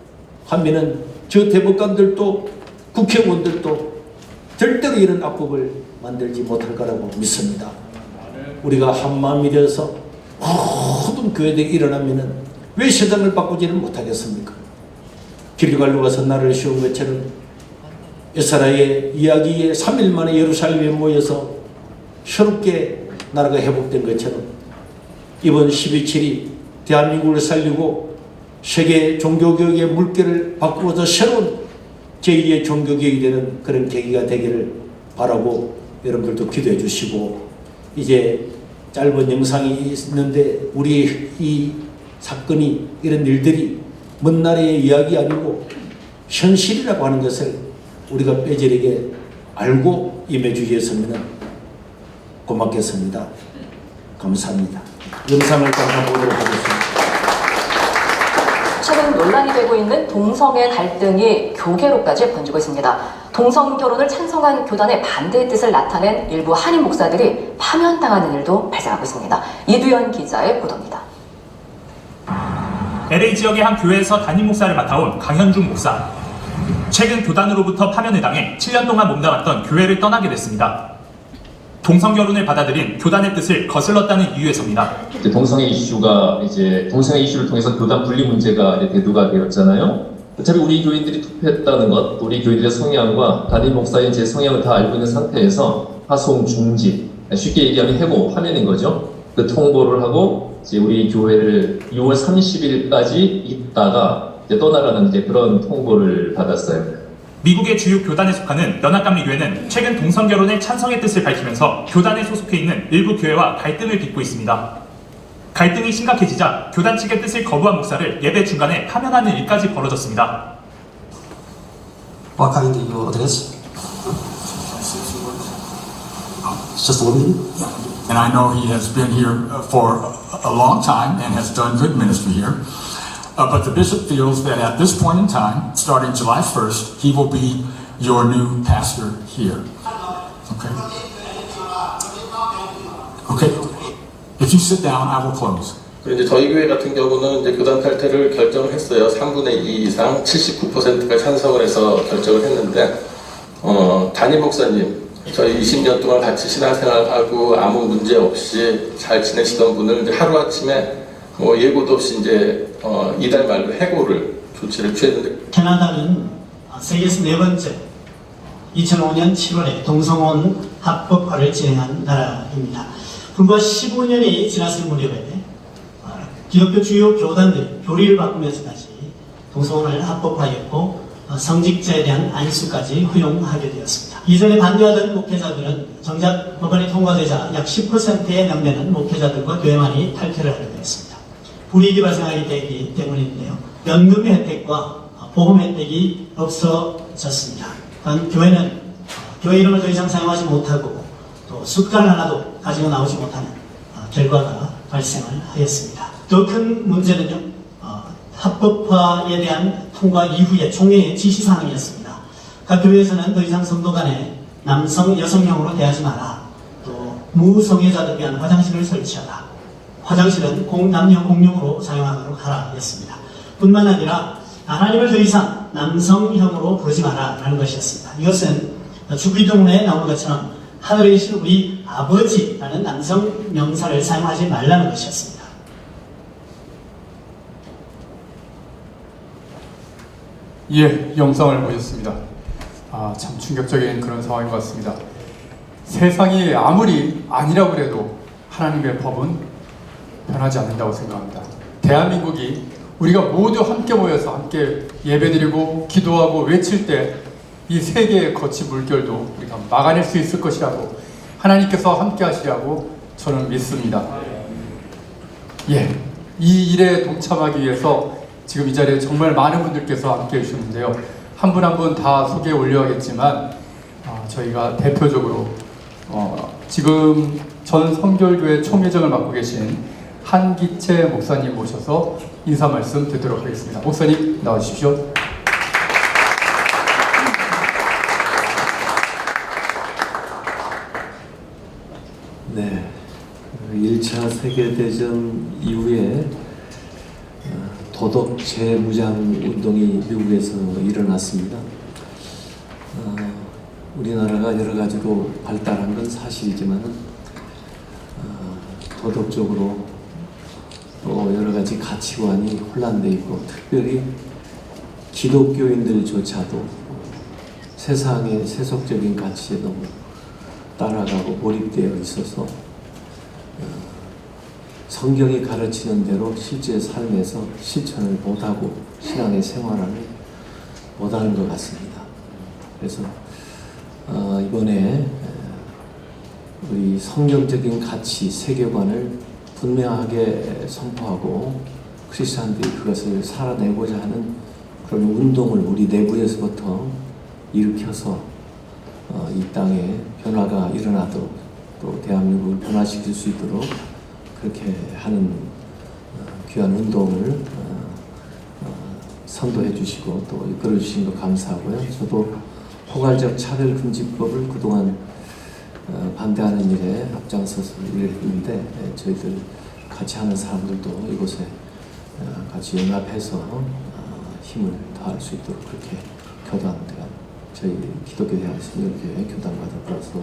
하면은 저 대법관들도 국회의원들도 절대로 이런 악법을 만들지 못할 거라고 믿습니다. 우리가 한마음이 되어서 모든 교회들이 일어나면은 왜 세상을 바꾸지를 못하겠습니까? 길갈로 가서 나라를 세운 것처럼 에스라의 이야기에 3일 만에 예루살렘에 모여서 새롭게 나라가 회복된 것처럼 이번 12.7이 대한민국을 살리고 세계 종교개혁의 물결을 바꾸어서 새로운 제2의 종교개혁이 되는 그런 계기가 되기를 바라고 여러분들도 기도해 주시고 이제 짧은 영상이 있는데 우리 이 사건이 이런 일들이 먼 나라의 이야기 아니고 현실이라고 하는 것을 우리가 뼈저리게 알고 임해 주셨으면 고맙겠습니다. 감사합니다. 영상을 감상보도록 하겠습니다. 최근 논란이 되고 있는 동성애 갈등이 교계로까지 번지고 있습니다. 동성 결혼을 찬성한 교단의 반대의 뜻을 나타낸 일부 한인 목사들이 파면당하는 일도 발생하고 있습니다. 이두현 기자의 보도입니다. LA 지역의 한 교회에서 담임 목사를 맡아온 강현중 목사. 최근 교단으로부터 파면을 당해 7년 동안 몸담았던 교회를 떠나게 됐습니다. 동성 결혼을 받아들인 교단의 뜻을 거슬렀다는 이유에서입니다. 동성애 이슈를 통해서 교단 분리 문제가 대두가 되었잖아요. 어차피 우리 교인들이 투표했다는 것, 우리 교인들의 성향과 담임 목사인 제 성향을 다 알고 있는 상태에서 파송 중지, 쉽게 얘기하면 해고, 파면인 거죠. 그 통보를 하고 이제 우리 교회를 6월 30일까지 있다가 이제 떠나가는 그런 통보를 받았어요. 미국의 주요 교단에 속하는 연합감리교회는 최근 동성 결혼의 찬성의 뜻을 밝히면서 교단에 소속해 있는 일부 교회와 갈등을 빚고 있습니다. 갈등이 심각해지자 교단 측의 뜻을 거부한 목사를 예배 중간에 파면하는 일까지 벌어졌습니다. What kind do you address? Just one minute. And I know he has been here for a long time and has done good ministry here. But the bishop feels that at this point in time, starting July 1st, he will be your new pastor here. Okay? Okay. If you sit down, I will close. 그리고 이제 저희 교회 같은 경우는 이제 교단 탈퇴를 결정을 했어요. 3분의 2 이상 79%가 찬성을 해서 결정을 했는데, 담임 목사님, 저희 20년 동안 같이 신앙생활하고 아무 문제 없이 잘 지내시던 분을 이제 하루아침에 예고도 없이 이제 이달 말로 해고를 조치를 취했는데 캐나다는 세계에서 4번째 2005년 7월에 동성혼 합법화를 진행한 나라입니다. 불과 15년이 지났을 무렵에 기독교 주요 교단들이 교리를 바꾸면서까지 동성혼을 합법화했고 성직자에 대한 안수까지 허용하게 되었습니다. 이전에 반대하던 목회자들은 정작 법안이 통과되자 약 10%에 해당되는 목회자들과 교회만이 탈퇴를 하게 되었습니다. 불이익이 발생하게 되기 때문인데요. 연금 혜택과 보험 혜택이 없어졌습니다. 단 교회는 교회 이름을 더 이상 사용하지 못하고 또 숫갈 하나도 가지고 나오지 못하는 결과가 발생을 하였습니다. 더 큰 문제는요. 합법화에 대한 통과 이후에 총회의 지시사항이었습니다. 각 교회에서는 더 이상 성도 간에 남성, 여성형으로 대하지 마라. 또 무성애자들 위한 화장실을 설치하라. 화장실은 남녀 공용으로 사용하도록 하라 였습니다. 뿐만 아니라 하나님을 더 이상 남성형으로 부르지 마라 라는 것이었습니다. 이것은 주기도문에 나오는 것처럼 하늘에 계신 우리 아버지라는 남성 명사를 사용하지 말라는 것이었습니다. 예, 영상을 보셨습니다. 참 충격적인 그런 상황인 것 같습니다. 세상이 아무리 아니라고 해도 하나님의 법은 변하지 않는다고 생각합니다. 대한민국이 우리가 모두 함께 모여서 함께 예배드리고 기도하고 외칠 때 이 세계의 거친 물결도 우리가 막아낼 수 있을 것이라고 하나님께서 함께 하시라고 저는 믿습니다. 예, 이 일에 동참하기 위해서 지금 이 자리에 정말 많은 분들께서 함께 해주셨는데요. 한 분 한 분 다 소개해 올려야겠지만 저희가 대표적으로 지금 전 성결교회 총회장을 맡고 계신 한기채 목사님 모셔서 인사 말씀 드리도록 하겠습니다. 목사님 나와주십시오. 네, 1차 세계대전 이후에 도덕 재무장 운동이 미국에서 일어났습니다. 우리나라가 여러 가지로 발달한 건 사실이지만 도덕적으로 또 여러 가지 가치관이 혼란되어 있고 특별히 기독교인들조차도 세상의 세속적인 가치에 너무 따라가고 몰입되어 있어서 성경이 가르치는 대로 실제 삶에서 실천을 못하고 신앙의 생활을 못하는 것 같습니다. 그래서 이번에 우리 성경적인 가치, 세계관을 분명하게 선포하고 크리스찬들이 그것을 살아내고자 하는 그런 운동을 우리 내부에서부터 일으켜서 이 땅에 변화가 일어나도록 또 대한민국을 변화시킬 수 있도록 그렇게 하는 귀한 운동을 선도해 주시고 또 이끌어 주신 것 감사하고요. 저도 포괄적 차별금지법을 그동안 반대하는 일에 앞장서서 일했는데 저희들 같이 하는 사람들도 이곳에 같이 연합해서 힘을 다할 수 있도록 그렇게 교단과 저희 기독교 대학생교회 교단과 더불어서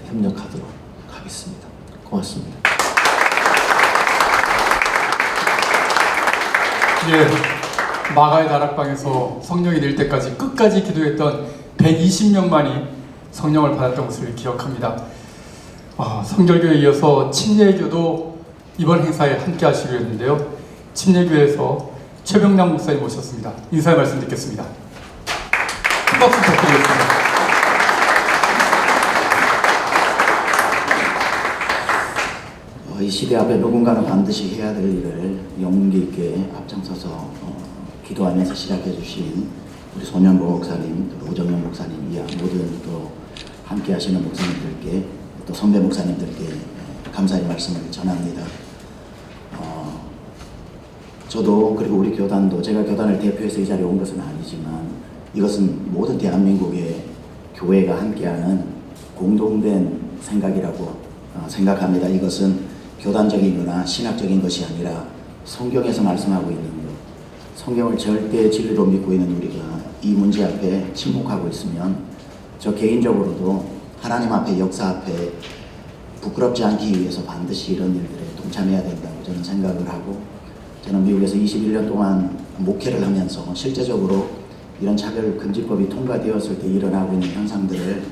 협력하도록 하겠습니다. 고맙습니다. 예, 마가의 다락방에서 성령이 내릴 때까지 끝까지 기도했던 120명만이 성령을 받았던 것을 기억합니다. 성결교에 이어서 침례교도 이번 행사에 함께 하시기로 했는데요. 침례교에서 최병남 목사님 모셨습니다. 인사의 말씀 듣겠습니다. 큰 박수 부탁드리겠습니다. 이 시대 앞에 누군가는 반드시 해야 될 일을 용기 있게 앞장서서 기도하면서 시작해 주신 우리 손현보 목사님, 또 오정현 목사님, 이하 모든 또 함께 하시는 목사님들께 또 선배 목사님들께 감사의 말씀을 전합니다. 저도 그리고 우리 교단도 제가 교단을 대표해서 이 자리에 온 것은 아니지만 이것은 모든 대한민국의 교회가 함께하는 공동된 생각이라고 생각합니다. 이것은 교단적이거나 신학적인 것이 아니라 성경에서 말씀하고 있는 것, 성경을 절대 진리로 믿고 있는 우리가 이 문제 앞에 침묵하고 있으면 저 개인적으로도 하나님 앞에 역사 앞에 부끄럽지 않기 위해서 반드시 이런 일들에 동참해야 된다고 저는 생각을 하고 저는 미국에서 21년 동안 목회를 하면서 실제적으로 이런 차별금지법이 통과되었을 때 일어나고 있는 현상들을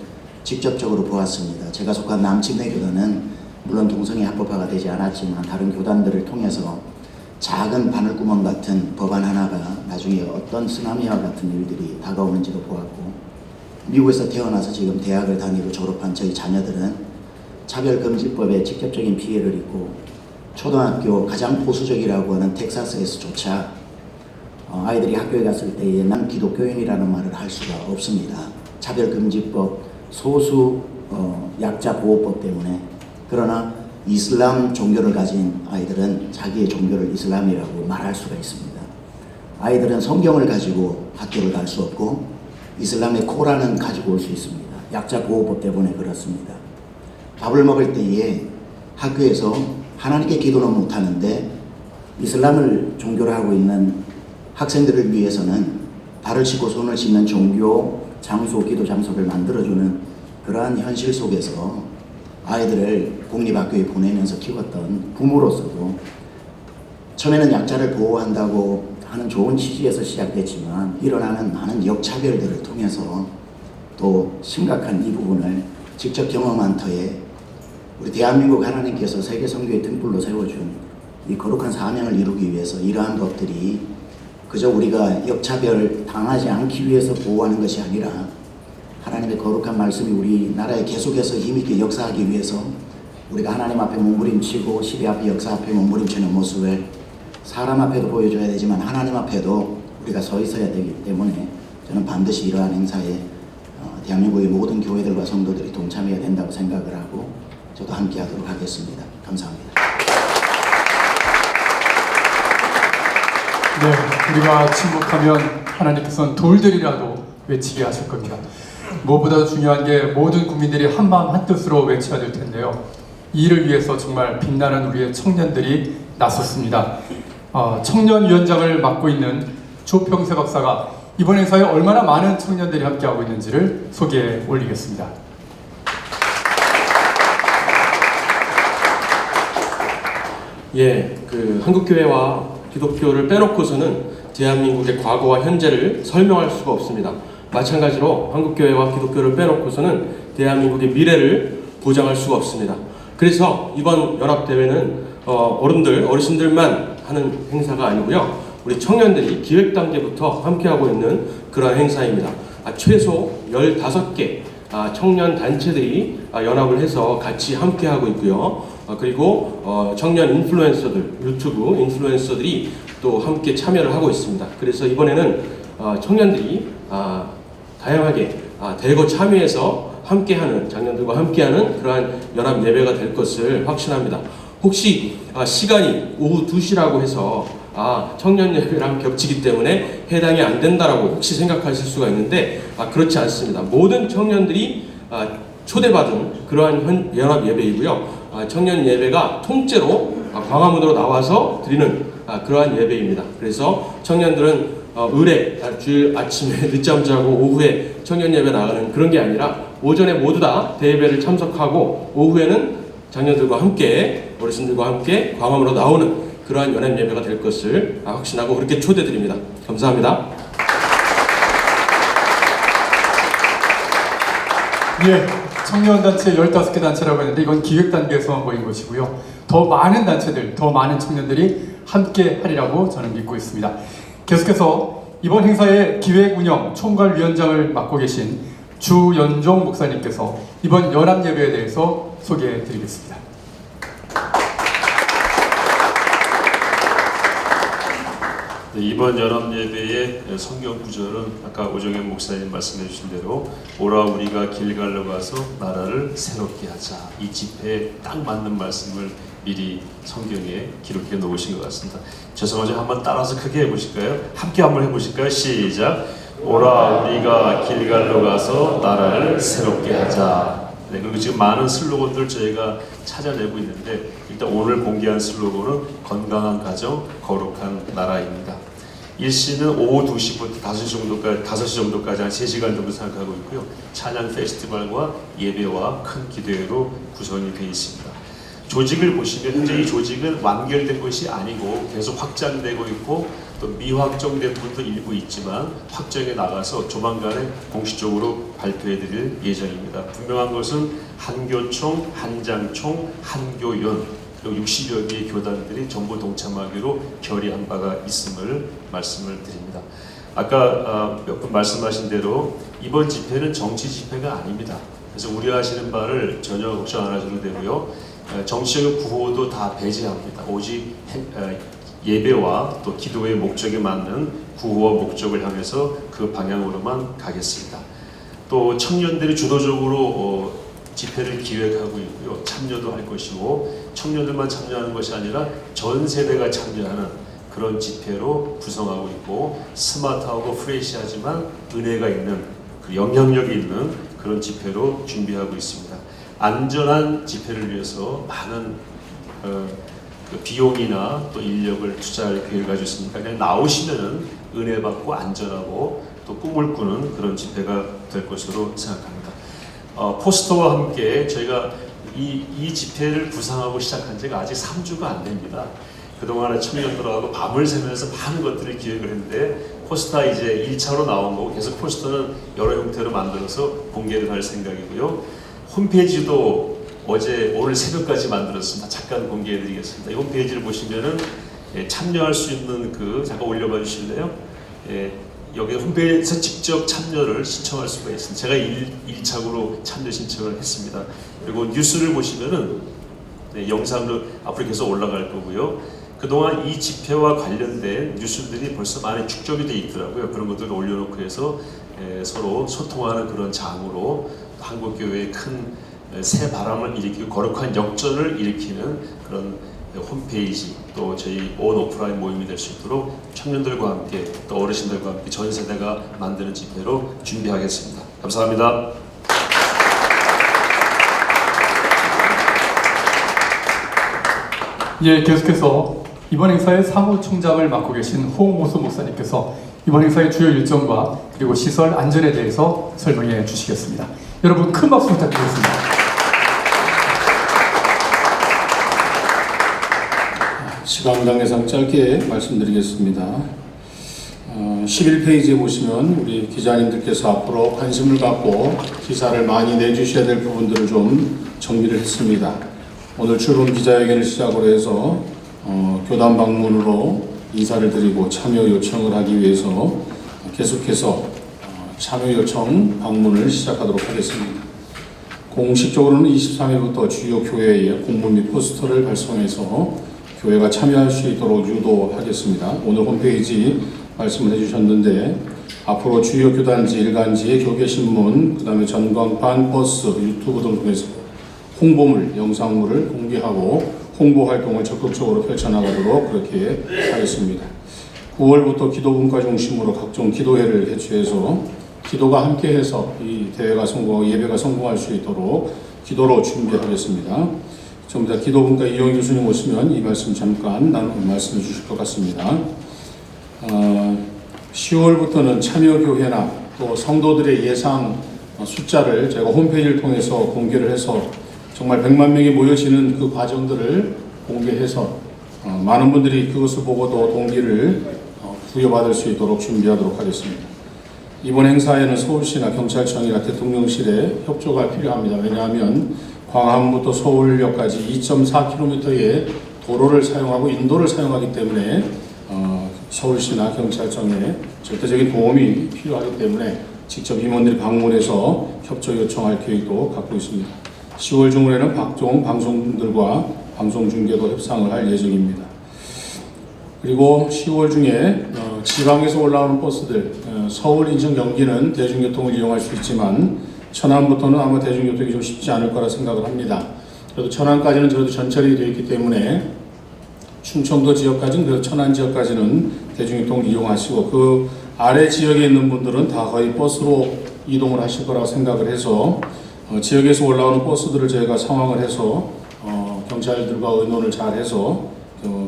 직접적으로 보았습니다. 제가 속한 남침례교단은 물론 동성애 합법화가 되지 않았지만 다른 교단들을 통해서 작은 바늘구멍 같은 법안 하나가 나중에 어떤 쓰나미와 같은 일들이 다가오는지도 보았고 미국에서 태어나서 지금 대학을 다니고 졸업한 저희 자녀들은 차별금지법에 직접적인 피해를 입고 초등학교 가장 보수적이라고 하는 텍사스에서조차 아이들이 학교에 갔을 때에 난 기독교인이라는 말을 할 수가 없습니다. 차별금지법, 소수 약자 보호법 때문에. 그러나 이슬람 종교를 가진 아이들은 자기의 종교를 이슬람이라고 말할 수가 있습니다. 아이들은 성경을 가지고 학교를 갈 수 없고 이슬람의 코란은 가지고 올 수 있습니다. 약자 보호법 때문에 그렇습니다. 밥을 먹을 때에 학교에서 하나님께 기도는 못하는데 이슬람을 종교로 하고 있는 학생들을 위해서는 발을 씻고 손을 씻는 종교 장소, 기도 장소를 만들어주는 그러한 현실 속에서 아이들을 공립학교에 보내면서 키웠던 부모로서도 처음에는 약자를 보호한다고 하는 좋은 취지에서 시작됐지만 일어나는 많은 역차별들을 통해서 또 심각한 이 부분을 직접 경험한 터에 우리 대한민국 하나님께서 세계 선교의 등불로 세워준 이 거룩한 사명을 이루기 위해서 이러한 것들이 그저 우리가 역차별 당하지 않기 위해서 보호하는 것이 아니라 하나님의 거룩한 말씀이 우리나라에 계속해서 힘있게 역사하기 위해서 우리가 하나님 앞에 몸부림치고 시대 앞에 역사 앞에 몸부림치는 모습을 사람 앞에도 보여줘야 되지만 하나님 앞에도 우리가 서 있어야 되기 때문에 저는 반드시 이러한 행사에 대한민국의 모든 교회들과 성도들이 동참해야 된다고 생각을 하고 저도 함께 하도록 하겠습니다. 감사합니다. 네, 우리가 침묵하면 하나님께서는 돌들이라도 외치게 하실 겁니다. 무엇보다 중요한 게 모든 국민들이 한마음 한뜻으로 외쳐야 될 텐데요. 이 일을 위해서 정말 빛나는 우리의 청년들이 나섰습니다. 청년위원장을 맡고 있는 조평세 박사가 이번 행사에 얼마나 많은 청년들이 함께하고 있는지를 소개해 올리겠습니다. 예, 한국교회와 기독교를 빼놓고서는 대한민국의 과거와 현재를 설명할 수가 없습니다. 마찬가지로 한국교회와 기독교를 빼놓고서는 대한민국의 미래를 보장할 수가 없습니다. 그래서 이번 연합대회는 어르신들만 하는 행사가 아니고요. 우리 청년들이 기획 단계부터 함께하고 있는 그런 행사입니다. 최소 15개 청년 단체들이 연합을 해서 같이 함께하고 있고요. 그리고 청년 인플루언서들, 유튜브 인플루언서들이 또 함께 참여를 하고 있습니다. 그래서 이번에는 청년들이 다양하게 대거 참여해서 함께하는, 장년들과 함께하는 그러한 연합 예배가 될 것을 확신합니다. 혹시 시간이 오후 2시라고 해서 청년 예배랑 겹치기 때문에 해당이 안 된다라고 혹시 생각하실 수가 있는데 그렇지 않습니다. 모든 청년들이 초대받은 그러한 연합 예배이고요. 청년 예배가 통째로 광화문으로 나와서 드리는 그러한 예배입니다. 그래서 청년들은 의뢰 주일 아침에 늦잠 자고 오후에 청년 예배 나가는 그런 게 아니라 오전에 모두 다 대예배를 참석하고 오후에는 장년들과 함께 어르신들과 함께 광화문으로 나오는 그러한 연합 예배가 될 것을 확신하고 그렇게 초대드립니다. 감사합니다. 예, 청년단체 15개 단체라고 했는데 이건 기획단계에서만 보인 것이고요. 더 많은 단체들, 더 많은 청년들이 함께 하리라고 저는 믿고 있습니다. 계속해서 이번 행사의 기획 운영 총괄위원장을 맡고 계신 주연종 목사님께서 이번 연합 예배에 대해서 소개해 드리겠습니다. 네, 이번 연합예배의 성경 구절은 아까 오정현 목사님 말씀해 주신 대로 오라 우리가 길갈로 가서 나라를 새롭게 하자, 이 집회에 딱 맞는 말씀을 미리 성경에 기록해 놓으신 것 같습니다. 죄송하지만 한번 따라서 크게 해보실까요? 함께 한번 해보실까요? 시작! 오라 우리가 길갈로 가서 나라를 새롭게 하자. 네, 그리고 지금 많은 슬로건들 저희가 찾아내고 있는데 일단 오늘 공개한 슬로건은 건강한 가정, 거룩한 나라입니다. 일시는 오후 2시부터 5시 정도까지 한 3시간 정도 생각하고 있고요. 찬양 페스티벌과 예배와 큰 기도회로 구성이 되어 있습니다. 조직을 보시면 현재 이 조직은 완결된 것이 아니고 계속 확장되고 있고 또 미확정된 부분도 일부 있지만 확정해 나가서 조만간에 공식적으로 발표해 드릴 예정입니다. 분명한 것은 한교총, 한장총, 한교연 그리고 60여 개의 교단들이 전부 동참하기로 결의한 바가 있음을 말씀을 드립니다. 아까 몇 분 말씀하신 대로 이번 집회는 정치 집회가 아닙니다. 그래서 우려하시는 바를 전혀 걱정 안 하셔도 되고요. 정치적인 구호도 다 배제합니다. 오직 예배와 또 기도의 목적에 맞는 구호와 목적을 향해서 그 방향으로만 가겠습니다. 또 청년들이 주도적으로 집회를 기획하고 있고요. 참여도 할 것이고 청년들만 참여하는 것이 아니라 전 세대가 참여하는 그런 집회로 구성하고 있고 스마트하고 프레시하지만 은혜가 있는 그 영향력이 있는 그런 집회로 준비하고 있습니다. 안전한 집회를 위해서 많은 그 비용이나 또 인력을 투자할 계획을 가지고 있으니까 그냥 나오시면은 은혜 받고 안전하고 또 꿈을 꾸는 그런 집회가 될 것으로 생각합니다. 포스터와 함께 저희가 이 집회를 구상하고 시작한 지가 아직 3주가 안 됩니다. 그동안에 청년들하고 밤을 새면서 많은 것들을 기획을 했는데 포스터 이제 1차로 나온 거고 계속 포스터는 여러 형태로 만들어서 공개를 할 생각이고요. 홈페이지도 오늘 새벽까지 만들었습니다. 잠깐 공개해 드리겠습니다. 이 홈페이지를 보시면은 참여할 수 있는 잠깐 올려봐 주실래요? 여기 홈페이지에서 직접 참여를 신청할 수가 있습니다. 제가 1차적으로 참여 신청을 했습니다. 그리고 뉴스를 보시면은 영상도 앞으로 계속 올라갈 거고요. 그동안 이 집회와 관련된 뉴스들이 벌써 많이 축적이 돼 있더라고요. 그런 것들을 올려놓고 해서 서로 소통하는 그런 장으로 한국교회의 큰 새 바람을 일으키고 거룩한 역전을 일으키는 그런 홈페이지, 또 저희 온 오프라인 모임이 될 수 있도록 청년들과 함께 또 어르신들과 함께 전 세대가 만드는 집회로 준비하겠습니다. 감사합니다. 예, 계속해서 이번 행사의 사무총장을 맡고 계신 홍오수 목사님께서 이번 행사의 주요 일정과 그리고 시설 안전에 대해서 설명해 주시겠습니다. 여러분 큰 박수 부탁드리겠습니다. 시간 관계상 짧게 말씀드리겠습니다. 11페이지에 보시면 우리 기자님들께서 앞으로 관심을 갖고 기사를 많이 내주셔야 될 부분들을 좀 정리를 했습니다. 오늘 출근 기자회견을 시작으로 해서 교단 방문으로 인사를 드리고 참여 요청을 하기 위해서 계속해서 참여 요청 방문을 시작하도록 하겠습니다. 공식적으로는 23일부터 주요 교회에 공문 및 포스터를 발송해서 교회가 참여할 수 있도록 유도하겠습니다. 오늘 홈페이지 말씀을 해주셨는데 앞으로 주요 교단지, 일간지의 교계신문, 그 다음에 전광판, 버스, 유튜브 등을 통해서 홍보물, 영상물을 공개하고 홍보 활동을 적극적으로 펼쳐나가도록 그렇게 하겠습니다. 9월부터 기도분과 중심으로 각종 기도회를 개최해서 기도가 함께해서 이 대회가 성공하고 예배가 성공할 수 있도록 기도로 준비하겠습니다. 좀 이따 기도분과 이용 교수님 오시면 이 말씀 잠깐 말씀해 주실 것 같습니다. 10월부터는 참여교회나 또 성도들의 예상 숫자를 제가 홈페이지를 통해서 공개를 해서 정말 100만 명이 모여지는 그 과정들을 공개해서 많은 분들이 그것을 보고도 동기를 부여받을 수 있도록 준비하도록 하겠습니다. 이번 행사에는 서울시나 경찰청이나 대통령실의 협조가 필요합니다. 왜냐하면 광화문부터 서울역까지 2.4km의 도로를 사용하고 인도를 사용하기 때문에 서울시나 경찰청의 절대적인 도움이 필요하기 때문에 직접 임원들이 방문해서 협조 요청할 계획도 갖고 있습니다. 10월 중순에는 각종 방송들과 방송중계도 협상을 할 예정입니다. 그리고 10월 중에 지방에서 올라오는 버스들, 서울, 인천, 경기는 대중교통을 이용할 수 있지만 천안부터는 아마 대중교통이 좀 쉽지 않을 거라 생각을 합니다. 그래도 천안까지는 저도 전철이 되어 있기 때문에 충청도 지역까지는, 그래서 천안 지역까지는 대중교통을 이용하시고 그 아래 지역에 있는 분들은 다 거의 버스로 이동을 하실 거라고 생각을 해서 지역에서 올라오는 버스들을 저희가 상황을 해서 경찰들과 의논을 잘 해서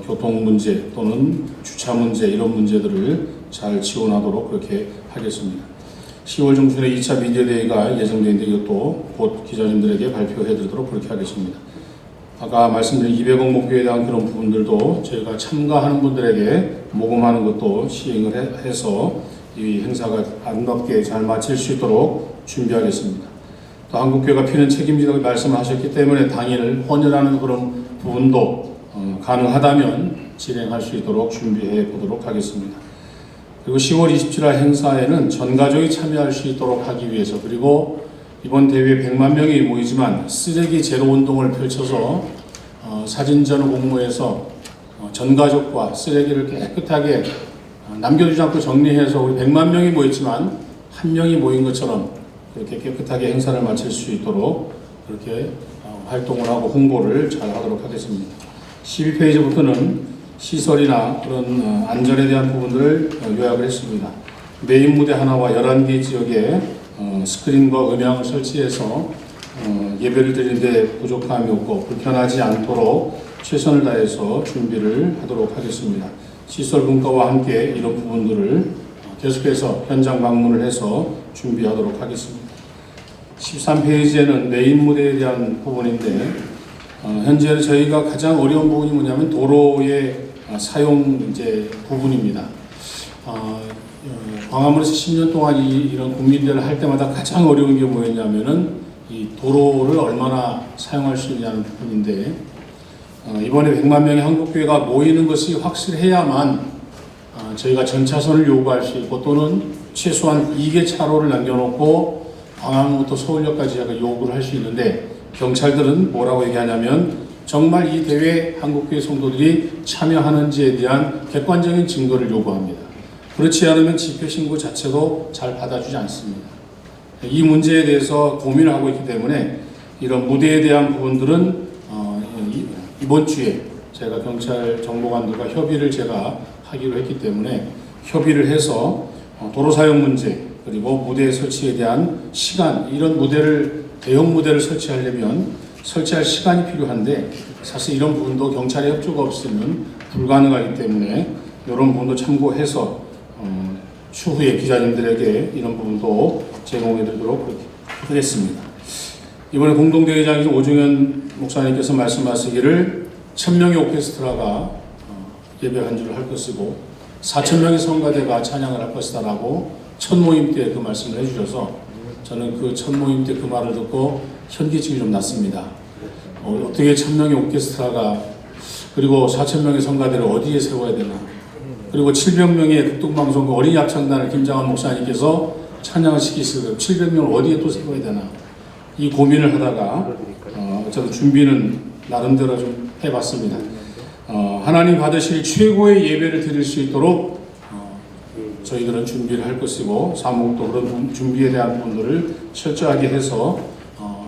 교통 문제 또는 주차 문제 이런 문제들을 잘 지원하도록 그렇게 하겠습니다. 10월 중순에 2차 미디어데이가 예정되어 있는데 이것도 곧 기자님들에게 발표해 드리도록 그렇게 하겠습니다. 아까 말씀드린 200억 목표에 대한 그런 부분들도 저희가 참가하는 분들에게 모금하는 것도 시행을 해서 이 행사가 아름답게 잘 마칠 수 있도록 준비하겠습니다. 또 한국교회가 피는 책임지다고 말씀하셨기 때문에 당일 헌혈하는 그런 부분도 가능하다면 진행할 수 있도록 준비해 보도록 하겠습니다. 그리고 10월 27일 행사에는 전 가족이 참여할 수 있도록 하기 위해서 그리고 이번 대회에 100만 명이 모이지만 쓰레기 제로 운동을 펼쳐서 사진전 공모해서 전 가족과 쓰레기를 깨끗하게 남겨두지 않고 정리해서 우리 100만 명이 모였지만 한 명이 모인 것처럼 그렇게 깨끗하게 행사를 마칠 수 있도록 그렇게 활동을 하고 홍보를 잘 하도록 하겠습니다. 12페이지부터는 시설이나 그런 안전에 대한 부분들을 요약을 했습니다. 메인 무대 하나와 11개 지역에 스크린과 음향을 설치해서 예배를 드리는데 부족함이 없고 불편하지 않도록 최선을 다해서 준비를 하도록 하겠습니다. 시설 분과와 함께 이런 부분들을 계속해서 현장 방문을 해서 준비하도록 하겠습니다. 13페이지에는 메인 무대에 대한 부분인데 현재 저희가 가장 어려운 부분이 뭐냐면 도로의 사용 이제 부분입니다. 광화문에서 10년 동안 이런 국민대를 할 때마다 가장 어려운 게 뭐였냐면은 이 도로를 얼마나 사용할 수 있냐는 부분인데 이번에 100만 명의 한국교회가 모이는 것이 확실해야만 저희가 전차선을 요구할 수 있고 또는 최소한 2개 차로를 남겨놓고 광화문부터 서울역까지 요구를 할 수 있는데 경찰들은 뭐라고 얘기하냐면 정말 이 대회에 한국교회 성도들이 참여하는지에 대한 객관적인 증거를 요구합니다. 그렇지 않으면 집회 신고 자체도 잘 받아주지 않습니다. 이 문제에 대해서 고민을 하고 있기 때문에 이런 무대에 대한 부분들은 이번 주에 제가 경찰 정보관들과 협의를 제가 하기로 했기 때문에 협의를 해서 도로 사용 문제 그리고 무대 설치에 대한 시간 이런 무대를 대형 무대를 설치하려면 설치할 시간이 필요한데 사실 이런 부분도 경찰의 협조가 없으면 불가능하기 때문에 이런 부분도 참고해서 추후에 기자님들에게 이런 부분도 제공해 드리도록 하겠습니다. 이번에 공동대회장이신 오종현 목사님께서 말씀하시기를 1000명의 오케스트라가 예배 간주를 할 것이고 4000명의 성가대가 찬양을 할 것이다 라고 첫 모임 때 그 말씀을 해주셔서 저는 그 첫 모임 때 그 말을 듣고 현기증이 좀 났습니다. 어떻게 1000명의 오케스트라가 그리고 4000명의 성가대를 어디에 세워야 되나 그리고 700명의 극동방송국 어린이 합창단을 김장환 목사님께서 찬양을 시키시고 700명을 어디에 또 세워야 되나 이 고민을 하다가 저도 준비는 나름대로 좀 해봤습니다. 하나님 받으실 최고의 예배를 드릴 수 있도록 저희들은 준비를 할 것이고 사무국도 그런 준비에 대한 부분들을 철저하게 해서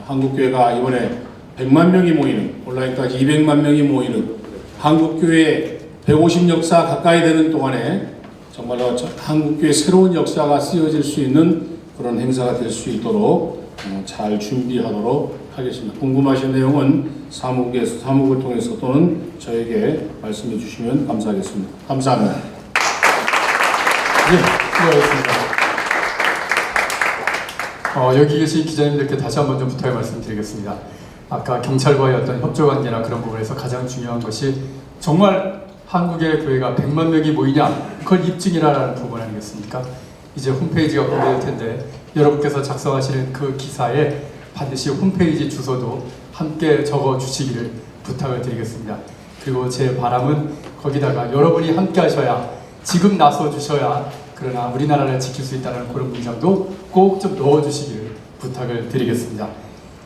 한국교회가 이번에 100만 명이 모이는 온라인까지 200만 명이 모이는 한국교회 150 역사 가까이 되는 동안에 정말로 한국교회 새로운 역사가 쓰여질 수 있는 그런 행사가 될 수 있도록 잘 준비하도록 하겠습니다. 궁금하신 내용은 사무국을 통해서 또는 저에게 말씀해 주시면 감사하겠습니다. 감사합니다. 네, 수고하셨습니다. 여기 계신 기자님들께 다시 한번 좀 부탁의 말씀드리겠습니다. 아까 경찰과의 어떤 협조관계나 그런 부분에서 가장 중요한 것이 정말 한국의 교회가 100만 명이 모이냐 그걸 입증이라는 부분 아니겠습니까? 이제 홈페이지가 공개될 텐데 여러분께서 작성하시는 그 기사에 반드시 홈페이지 주소도 함께 적어 주시기를 부탁을 드리겠습니다. 그리고 제 바람은 거기다가 여러분이 함께 하셔야 지금 나서 주셔야 그러나 우리나라를 지킬 수 있다는 그런 문장도 꼭 좀 넣어 주시기를 부탁을 드리겠습니다.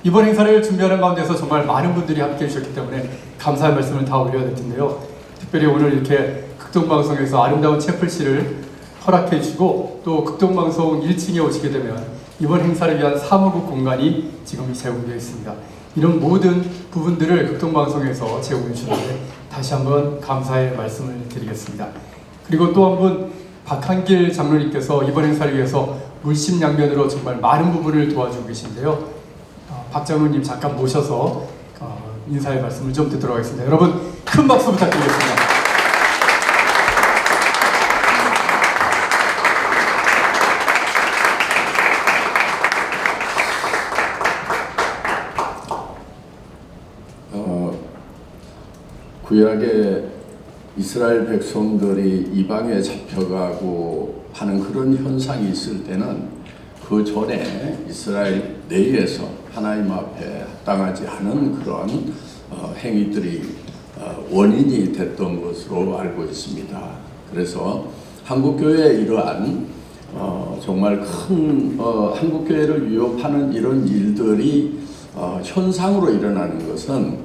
이번 행사를 준비하는 가운데서 정말 많은 분들이 함께 해주셨기 때문에 감사의 말씀을 다 올려야 될 텐데요. 특별히 오늘 이렇게 극동방송에서 아름다운 채플실을 허락해 주시고 또 극동방송 1층에 오시게 되면 이번 행사를 위한 사무국 공간이 지금 제공되어 있습니다. 이런 모든 부분들을 극동방송에서 제공해 주셨는데 다시 한번 감사의 말씀을 드리겠습니다. 그리고 또 한 분 박한길 장로님께서 이번 행사를 위해서 물심양면으로 정말 많은 부분을 도와주고 계신데요. 박 장로님 잠깐 모셔서 인사의 말씀을 좀 듣도록 하겠습니다. 여러분 큰 박수 부탁드리겠습니다. 구약의 이스라엘 백성들이 이방에 잡혀가고 하는 그런 현상이 있을 때는 그 전에 이스라엘 내에서 하나님 앞에 합당하지 않은 그런 행위들이 원인이 됐던 것으로 알고 있습니다. 그래서 한국교회의 이러한 정말 큰 한국교회를 위협하는 이런 일들이 현상으로 일어나는 것은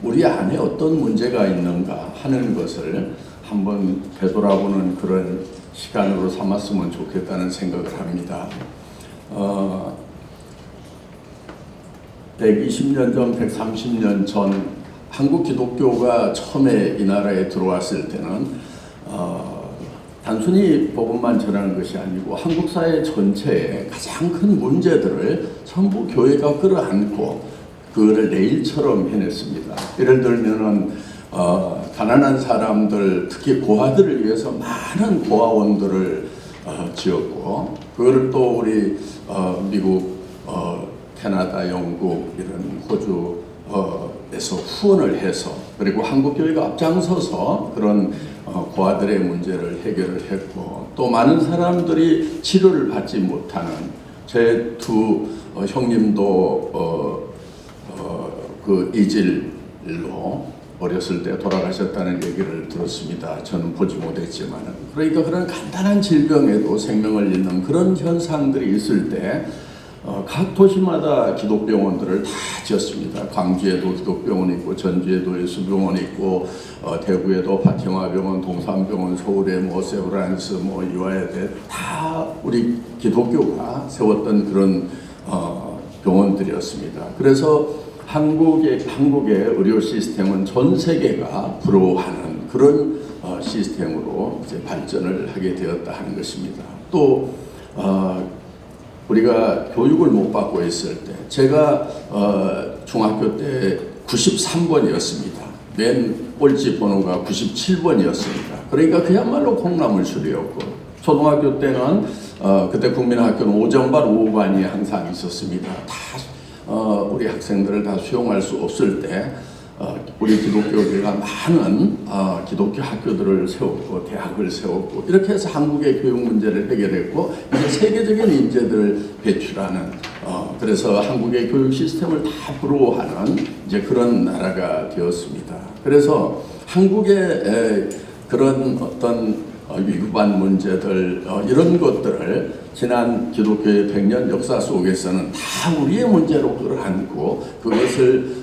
우리 안에 어떤 문제가 있는가 하는 것을 한번 되돌아보는 그런 시간으로 삼았으면 좋겠다는 생각을 합니다. 120년 전, 130년 전 한국 기독교가 처음에 이 나라에 들어왔을 때는 단순히 복음만 전하는 것이 아니고 한국 사회 전체에 가장 큰 문제들을 전부 교회가 끌어안고 그거를 내일처럼 해냈습니다. 예를 들면은 가난한 사람들, 특히 고아들을 위해서 많은 고아원들을 지었고, 그거를 또 우리 미국 캐나다, 영국 이런 호주 에서 후원을 해서 그리고 한국교회가 앞장서서 그런 고아들의 문제를 해결을 했고 또 많은 사람들이 치료를 받지 못하는 제 두 형님도 그 이질로 어렸을 때 돌아가셨다는 얘기를 들었습니다. 저는 보지 못했지만은 그러니까 그런 간단한 질병에도 생명을 잃는 그런 현상들이 있을 때 각 도시마다 기독병원들을 다 지었습니다. 광주에도 기독병원이 있고 전주에도 예수병원이 있고 대구에도 파티마병원, 동산병원, 서울에 뭐 세브란스, 뭐 이화여대 다 우리 기독교가 세웠던 그런 병원들이었습니다. 그래서 한국의 의료 시스템은 전 세계가 부러워하는 그런 시스템으로 이제 발전을 하게 되었다 하는 것입니다. 또 우리가 교육을 못 받고 있을 때 제가 중학교 때 93번이었습니다. 맨 꼴찌 번호가 97번이었습니다. 그러니까 그야말로 콩나물술이었고 초등학교 때는 그때 국민학교는 5전반 5반이 항상 있었습니다. 다 우리 학생들을 다 수용할 수 없을 때 우리 기독교계가 많은 기독교 학교들을 세웠고 대학을 세웠고 이렇게 해서 한국의 교육 문제를 해결했고 이제 세계적인 인재들을 배출하는 그래서 한국의 교육 시스템을 다 부러워하는 이제 그런 나라가 되었습니다. 그래서 한국의 그런 어떤 위급한 문제들 이런 것들을 지난 기독교의 100년 역사 속에서는 다 우리의 문제로 끌어안고 그것을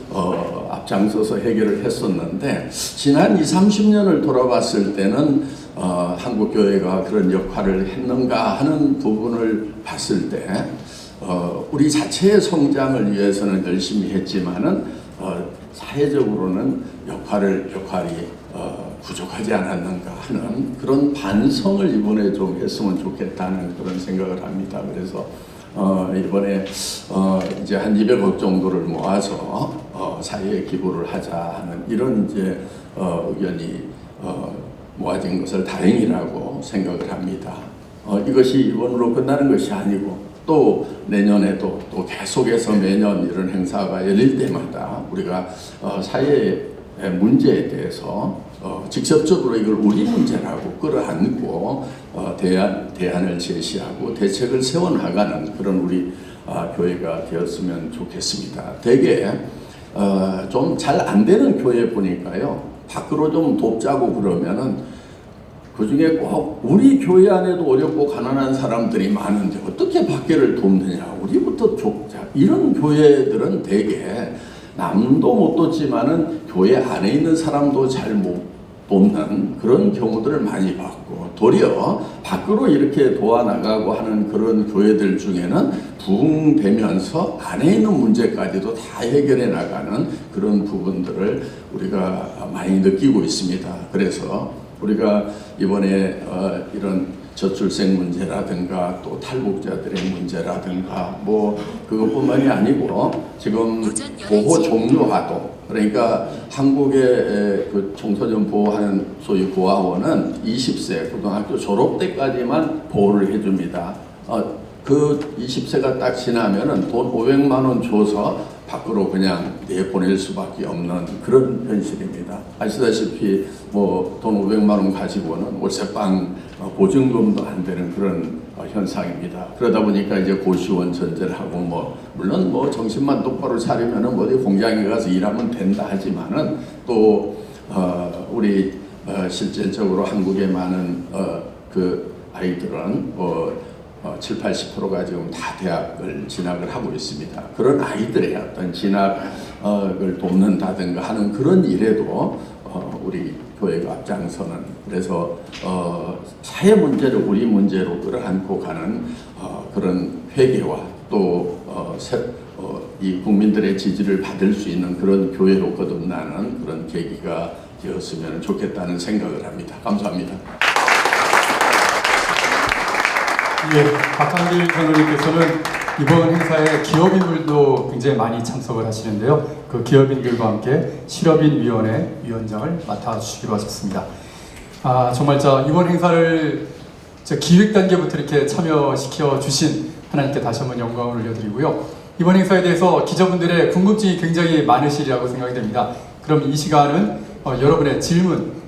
앞장서서 해결을 했었는데 지난 20-30년을 돌아봤을 때는 한국교회가 그런 역할을 했는가 하는 부분을 봤을 때 우리 자체의 성장을 위해서는 열심히 했지만은 사회적으로는 역할이 부족하지 않았는가 하는 그런 반성을 이번에 좀 했으면 좋겠다는 그런 생각을 합니다. 그래서 이번에 이제 한 200억 정도를 모아서 사회에 기부를 하자 하는 이런 이제 의견이 모아진 것을 다행이라고 생각을 합니다. 이것이 이번으로 끝나는 것이 아니고 또 내년에도 또 계속해서 매년 이런 행사가 열릴 때마다 우리가 사회의 문제에 대해서 직접적으로 이걸 우리 문제라고 끌어안고 대안을 제시하고 대책을 세워나가는 그런 우리 교회가 되었으면 좋겠습니다. 되게 좀 잘 안 되는 교회 보니까요 밖으로 좀 돕자고 그러면은 그 중에 꼭 우리 교회 안에도 어렵고 가난한 사람들이 많은데 어떻게 밖에를 돕느냐 우리부터 좁자 이런 교회들은 되게 남도 못 돕지만은 교회 안에 있는 사람도 잘 못 돕는 그런 경우들을 많이 봤고 도리어 밖으로 이렇게 도와나가고 하는 그런 교회들 중에는 부흥되면서 안에 있는 문제까지도 다 해결해 나가는 그런 부분들을 우리가 많이 느끼고 있습니다. 그래서 우리가 이번에 이런 저출생 문제라든가 또 탈북자들의 문제라든가 뭐 그것뿐만이 아니고 지금 보호 종료아동 그러니까 한국의 그 청소년 보호하는 소위 고아원은 20세 고등학교 졸업 때까지만 보호를 해줍니다. 그 20세가 딱 지나면은 돈 500만 원 줘서 밖으로 그냥 내보낼 수밖에 없는 그런 현실입니다. 아시다시피 뭐 돈 500만 원 가지고는 월세방 보증금도 안 되는 그런 현상입니다. 그러다 보니까 이제 고시원 전제를 하고 뭐 물론 뭐 정신만 똑바로 차리면은 어디 공장에 가서 일하면 된다 하지만은 또 우리 실질적으로 한국의 많은 그 아이들은 70-80%가 지금 다 대학을 진학을 하고 있습니다. 그런 아이들의 어떤 진학을 돕는다든가 하는 그런 일에도 우리 교회가 앞장서는 그래서 사회 문제를 우리 문제로 끌어안고 가는 그런 회개와 또 이 국민들의 지지를 받을 수 있는 그런 교회로 거듭나는 그런 계기가 되었으면 좋겠다는 생각을 합니다. 감사합니다. 박한길 장로님께서는 이번 행사에 기업인들도 굉장히 많이 참석을 하시는데요. 그 기업인들과 함께 실업인위원회 위원장을 맡아주시기로 하셨습니다. 정말 이번 행사를 기획 단계부터 이렇게 참여시켜 주신 하나님께 다시 한번 영광을 올려드리고요. 이번 행사에 대해서 기자분들의 궁금증이 굉장히 많으시리라고 생각이 됩니다. 그럼 이 시간은 여러분의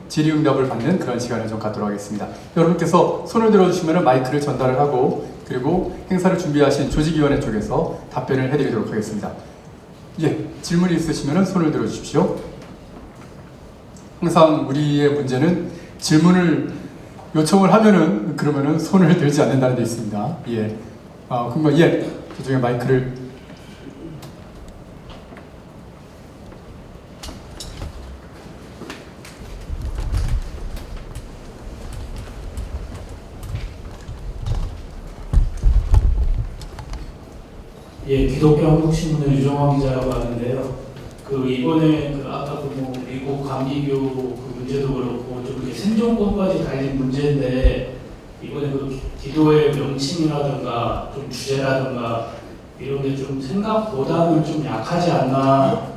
질의응답을 받는 그런 시간을 좀 갖도록 하겠습니다. 여러분께서 손을 들어주시면 마이크를 전달을 하고 그리고 행사를 준비하신 조직위원회 쪽에서 답변을 해드리도록 하겠습니다. 예, 질문이 있으시면 손을 들어주십시오. 항상 우리의 문제는 질문을 요청을 하면은 그러면은 손을 들지 않는다는 데 있습니다. 예, 예, 저쪽에 마이크를. 예, 기독교 한국신문의 유정환 기자라고 하는데요. 이번에 아까 미국 감리교 문제도 그렇고 좀 이렇게 생존권까지 달린 문제인데 이번에 기도의 명칭이라든가 좀 주제라든가 이런 게 좀 생각보다는 좀 약하지 않나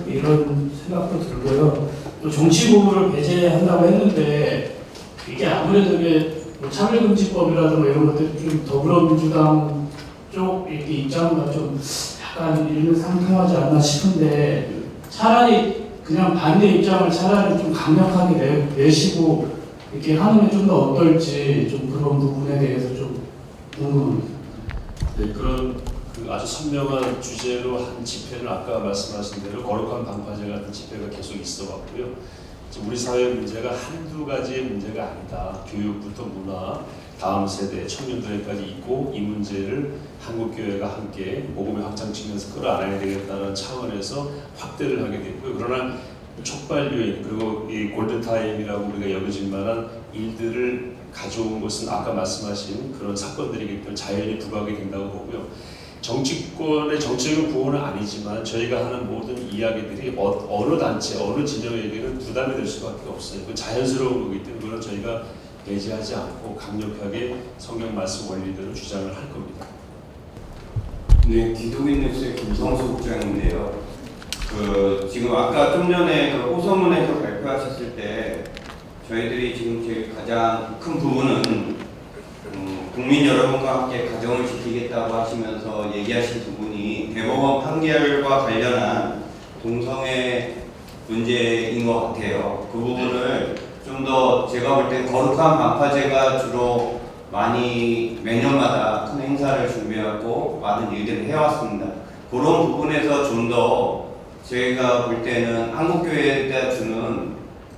이런 생각도 들고요. 또 정치 보호를 배제한다고 했는데 이게 아무래도 이게 차별금지법이라든가 이런 것들 좀 더불어민주당 쪽 이렇게 입장과 좀 약간 일맥상통하지 않나 싶은데 차라리 그냥 반대 입장을 차라리 좀 강력하게 내시고 이렇게 하는 게 좀 더 어떨지 좀 그런 부분에 대해서 좀 궁금합니다. 네, 그런 아주 선명한 주제로 한 집회는 아까 말씀하신 대로 거룩한 방파제 같은 집회가 계속 있어 왔고요. 우리 사회 문제가 한두 가지의 문제가 아니다. 교육부터 문화, 다음 세대, 청년들에까지 있고 이 문제를 한국교회가 함께 복음의 확장 측면에서 끌어안아야 되겠다는 차원에서 확대를 하게 됐고요. 그러나 촉발 요인 그리고 이 골든타임이라고 우리가 여겨질 만한 일들을 가져온 것은 아까 말씀하신 그런 사건들이기 때문에 자연히 부각이 된다고 보고요. 정치권의 정치적인 부분은 아니지만 저희가 하는 모든 이야기들이 어느 단체, 어느 진영에게는 부담이 될 수밖에 없어요. 그 자연스러운 거기 때문에 그건 저희가 배제하지 않고 강력하게 성경 말씀 원리대로 주장을 할 겁니다. 네, 기독인 뉴스의 김성수 국장인데요. 지금 아까 좀 전에 호소문에서 발표하셨을 때 저희들이 지금 제일 가장 큰 부분은 국민 여러분과 함께 가정을 지키겠다고 하시면서 얘기하신 부분이 대법원 판결과 관련한 동성애 문제인 것 같아요. 그 부분을 좀 더 제가 볼 때 거룩한 방파제가 주로 많이 매년마다 큰 행사를 준비하고 많은 일들을 해왔습니다. 그런 부분에서 좀 더 제가 볼 때는 한국교회에 주는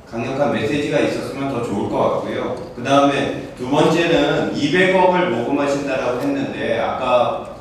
강력한 메시지가 있었으면 더 좋을 것 같고요. 그 다음에 두 번째는 200억을 모금하신다라고 했는데 아까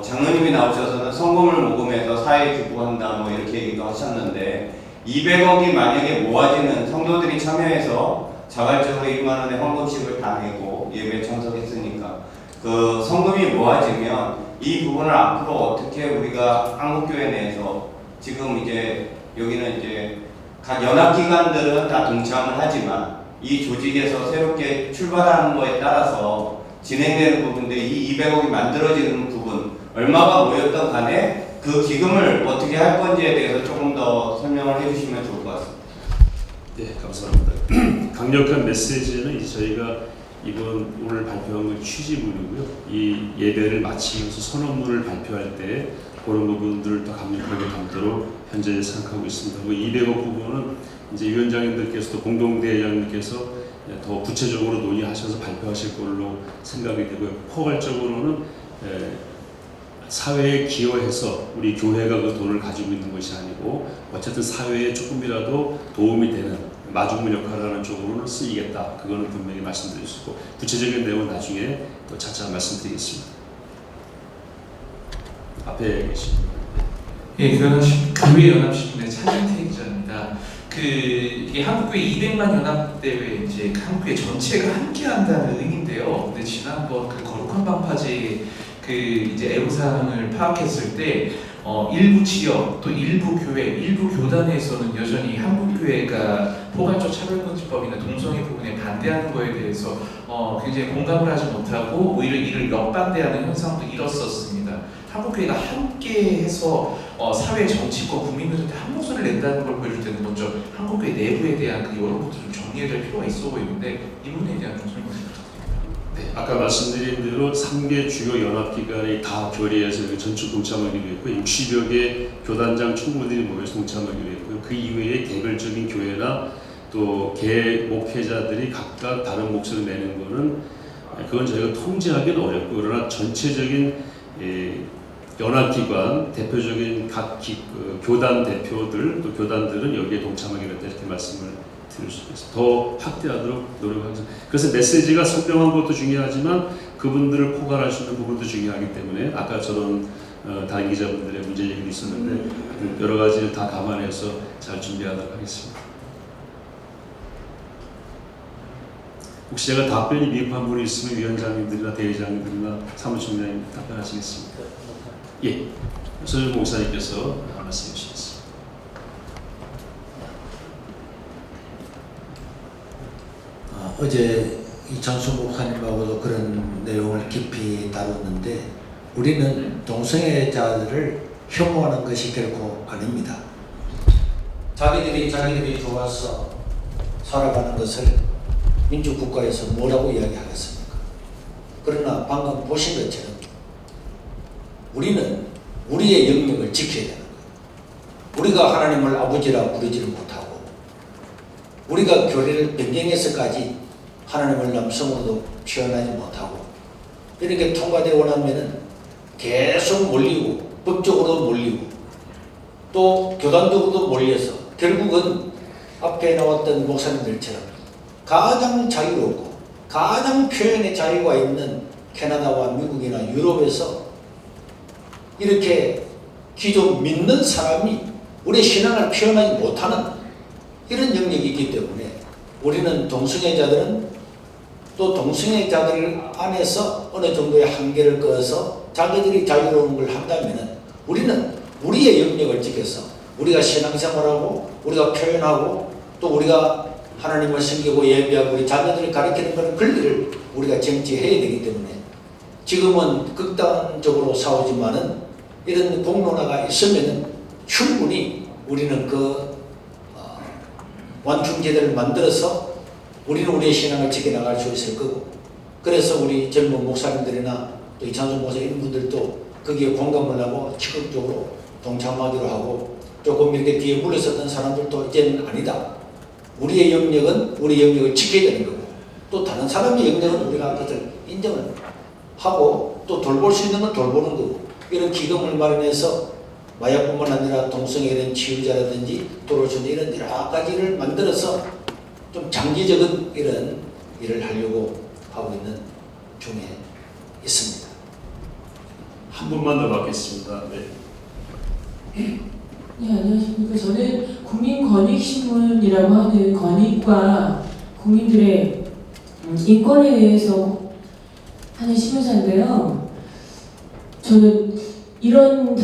장로님이 나오셔서는 성금을 모금해서 사회에 기부한다 이렇게 얘기도 하셨는데 200억이 만약에 모아지는 성도들이 참여해서 자발적으로 1만 원의 헌금식을 다 내고 예배 참석했으니까 그 성금이 모아지면 이 부분을 앞으로 어떻게 우리가 한국교회 내에서 지금 이제 여기는 이제 각 연합기관들은 다 동참을 하지만 이 조직에서 새롭게 출발하는 거에 따라서 진행되는 부분인데 이 200억이 만들어지는 부분 얼마가 모였던 간에 그 기금을 어떻게 할 건지에 대해서 조금 더 설명을 해주시면 좋을 것 같습니다. 네, 감사합니다. 강력한 메시지는 이제 저희가 오늘 발표한 건 취지문이고요. 이 예배를 마치면서 선언문을 발표할 때 그런 부분들을 더 강력하게 담도록 현재 생각하고 있습니다. 그 200억 부분은 이제 위원장님들께서도 공동대회장님께서 더 구체적으로 논의하셔서 발표하실 걸로 생각이 되고요. 포괄적으로는 사회에 기여해서 우리 교회가 그 돈을 가지고 있는 것이 아니고 어쨌든 사회에 조금이라도 도움이 되는 마중물 역할을 하는 쪽으로는 쓰이겠다. 그거는 분명히 말씀드릴 수 있고 구체적인 내용은 나중에 또 차차 말씀드리겠습니다. 앞에 계신 예, 교회 연합신문의 차진태 기자입니다. 이게 한국교회 200만 연합대회 이제 한국교회 전체가 함께한다는 의미인데요. 근데 지난번 거룩한 방파제 이제 애로사항을 파악했을 때 일부 지역 또 일부 교회, 일부 교단에서는 여전히 한국교회가 포괄적 차별금지법이나 동성애 부분에 반대하는 거에 대해서 굉장히 공감을 하지 못하고 오히려 이를 역반대하는 현상도 일었었습니다. 한국교회가 함께해서 사회 정치권 국민들한테 한 목소리를 낸다는 걸 보여줄 때는 먼저 한국교회 내부에 대한 여론부터 좀 정리해야 될 필요가 있어 보이는데 이 부분에 대한 좀 설명 부탁드립니다. 네, 아까 말씀드린 대로 3개 주요 연합기관이 다 결의해서 전축 동참하기로 했고 60여 개 교단장 총무들이 모여서 동참하기로 했고요. 그 이외에 개별적인 교회나 또 개 목회자들이 각각 다른 목소리를 내는 거는 그건 저희가 통제하기는 어렵고 그러나 전체적인 연합기관 대표적인 각 교단 대표들 또 교단들은 여기에 동참하기로 했다 이렇게 말씀을 드릴 수 있습니다. 더 확대하도록 노력하겠습니다. 그래서 메시지가 선명한 것도 중요하지만 그분들을 포괄할 수 있는 부분도 중요하기 때문에 아까 저런 다른 기자분들의 문제 얘기도 있었는데 여러 가지를 다 감안해서 잘 준비하도록 하겠습니다. 혹시 제가 답변이 미흡한 분이 있으면 위원장님들이나 대회장님들이나 사무총장님 답변하시겠습니까? 예, 서준 목사님께서 말씀해 주시겠습니다. 어제 이창수 목사님하고도 그런 내용을 깊이 다뤘는데 우리는 동성애자들을 혐오하는 것이 결코 아닙니다. 자기들이 좋아서 살아가는 것을 민주국가에서 뭐라고 이야기하겠습니까? 그러나 방금 보신 것처럼 우리는 우리의 영역을 지켜야 되는 거예요. 우리가 하나님을 아버지라 부르지를 못하고 우리가 교리를 변경해서까지 하나님을 남성으로도 표현하지 못하고 이렇게 통과되고 나면은 계속 몰리고 법적으로도 몰리고 또 교단적으로도 몰려서 결국은 앞에 나왔던 목사님들처럼 가장 자유롭고 가장 표현의 자유가 있는 캐나다와 미국이나 유럽에서 이렇게 기존 믿는 사람이 우리의 신앙을 표현하지 못하는 이런 영역이 있기 때문에 우리는 동성애자들은 또 동성애자들 안에서 어느 정도의 한계를 그어서 자기들이 자유로운 걸 한다면 우리는 우리의 영역을 지켜서 우리가 신앙생활하고 우리가 표현하고 또 우리가 하나님을 섬기고 예배하고 우리 자녀들을 가르치는 그런 권리를 우리가 정지해야 되기 때문에 지금은 극단적으로 싸우지만은 이런 공론화가 있으면은 충분히 우리는 그 완충제도를 만들어서 우리는 우리의 신앙을 지켜나갈 수 있을 거고 그래서 우리 젊은 목사님들이나 또 이창수 목사 이런 분들도 거기에 공감을 하고 적극적으로 동참하기로 하고 조금 이렇게 뒤에 물러섰던 사람들도 이제는 아니다. 우리의 영역은 우리 영역을 지켜야 되는 거고 또 다른 사람의 영역은 우리가 그것을 인정을 하고 또 돌볼 수 있는 건 돌보는 거고 이런 기금을 마련해서 마약뿐만 아니라 동성애 이런 치유자라든지 돌볼 수 있는 이런 여러 가지를 만들어서 좀 장기적인 이런 일을 하려고 하고 있는 중에 있습니다. 한 분만 더 받겠습니다. 네. 네, 안녕하십니까. 저는 국민권익신문이라고 하는 권익과 국민들의 인권에 대해서 하는 신문사인데요. 저는 이런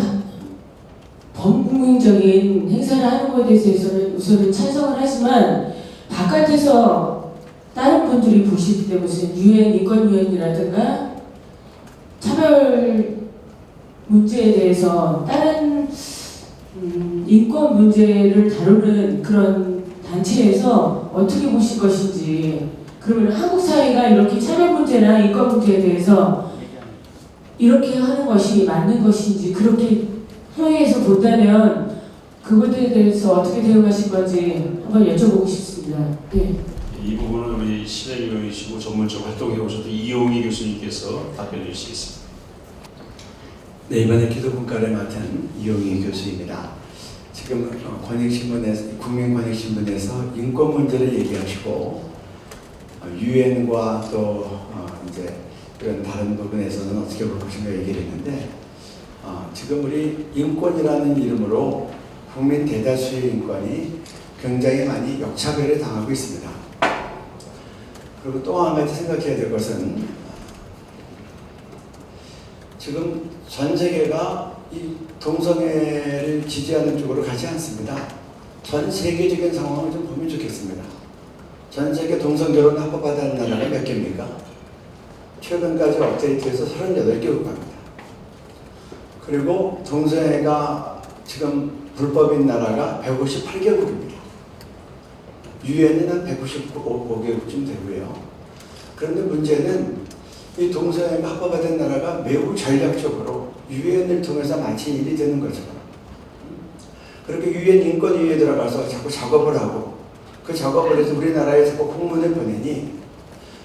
범국민적인 행사를 하는 것에 대해서는 우선은 찬성을 하지만 바깥에서 다른 분들이 보실 때 무슨 유엔 인권위원이라든가 차별 문제에 대해서 다른 인권 문제를 다루는 그런 단체에서 어떻게 보실 것인지 그러면 한국 사회가 이렇게 차별 문제나 인권 문제에 대해서 이렇게 하는 것이 맞는 것인지 그렇게 해외에서 본다면 그것에 대해서 어떻게 대응하실 건지 한번 여쭤보고 싶습니다. 네. 이 부분은 우리 신혜위원이시고 전문적으로 활동해 오셨던 이용희 교수님께서 답변해 주시겠습니다. 네, 이번에 기도분과를 맡은 이용희 교수입니다. 지금 권익신문에서 국민권익신문에서 인권 문제를 얘기하시고 유엔과 또 이제 이런 다른 부분에서는 어떻게 볼 것인가 얘기를 했는데 지금 우리 인권이라는 이름으로 국민 대다수의 인권이 굉장히 많이 역차별을 당하고 있습니다. 그리고 또 한 가지 생각해야 될 것은 지금 전 세계가 이 동성애를 지지하는 쪽으로 가지 않습니다. 전 세계적인 상황을 좀 보면 좋겠습니다. 전 세계 동성결혼 합법화된 나라가 몇 개입니까? 최근까지 업데이트해서 38개국입니다. 그리고 동성애가 지금 불법인 나라가 158개국입니다. 유엔은 한 195개국쯤 되고요. 그런데 문제는 이 동성애가 합법화된 나라가 매우 전략적으로 유엔을 통해서 마치 일이 되는 거죠. 그렇게 유엔 인권위에 들어가서 자꾸 작업을 하고 그 작업을 해서 우리나라에 자꾸 공문을 보내니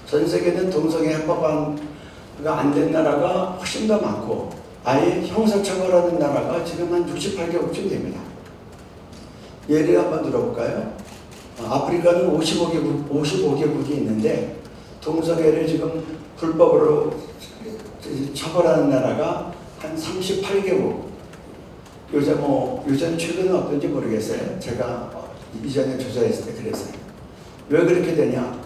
전 세계는 동성애 합법화가 안 된 나라가 훨씬 더 많고 아예 형사처벌하는 나라가 지금 한 68개국쯤 됩니다. 예를 한번 들어볼까요? 아프리카는 55개국이 있는데 동성애를 지금 불법으로 처벌하는 나라가 한 38개국. 요즘 최근은 어떤지 모르겠어요. 제가 이전에 조사했을 때 그랬어요. 왜 그렇게 되냐?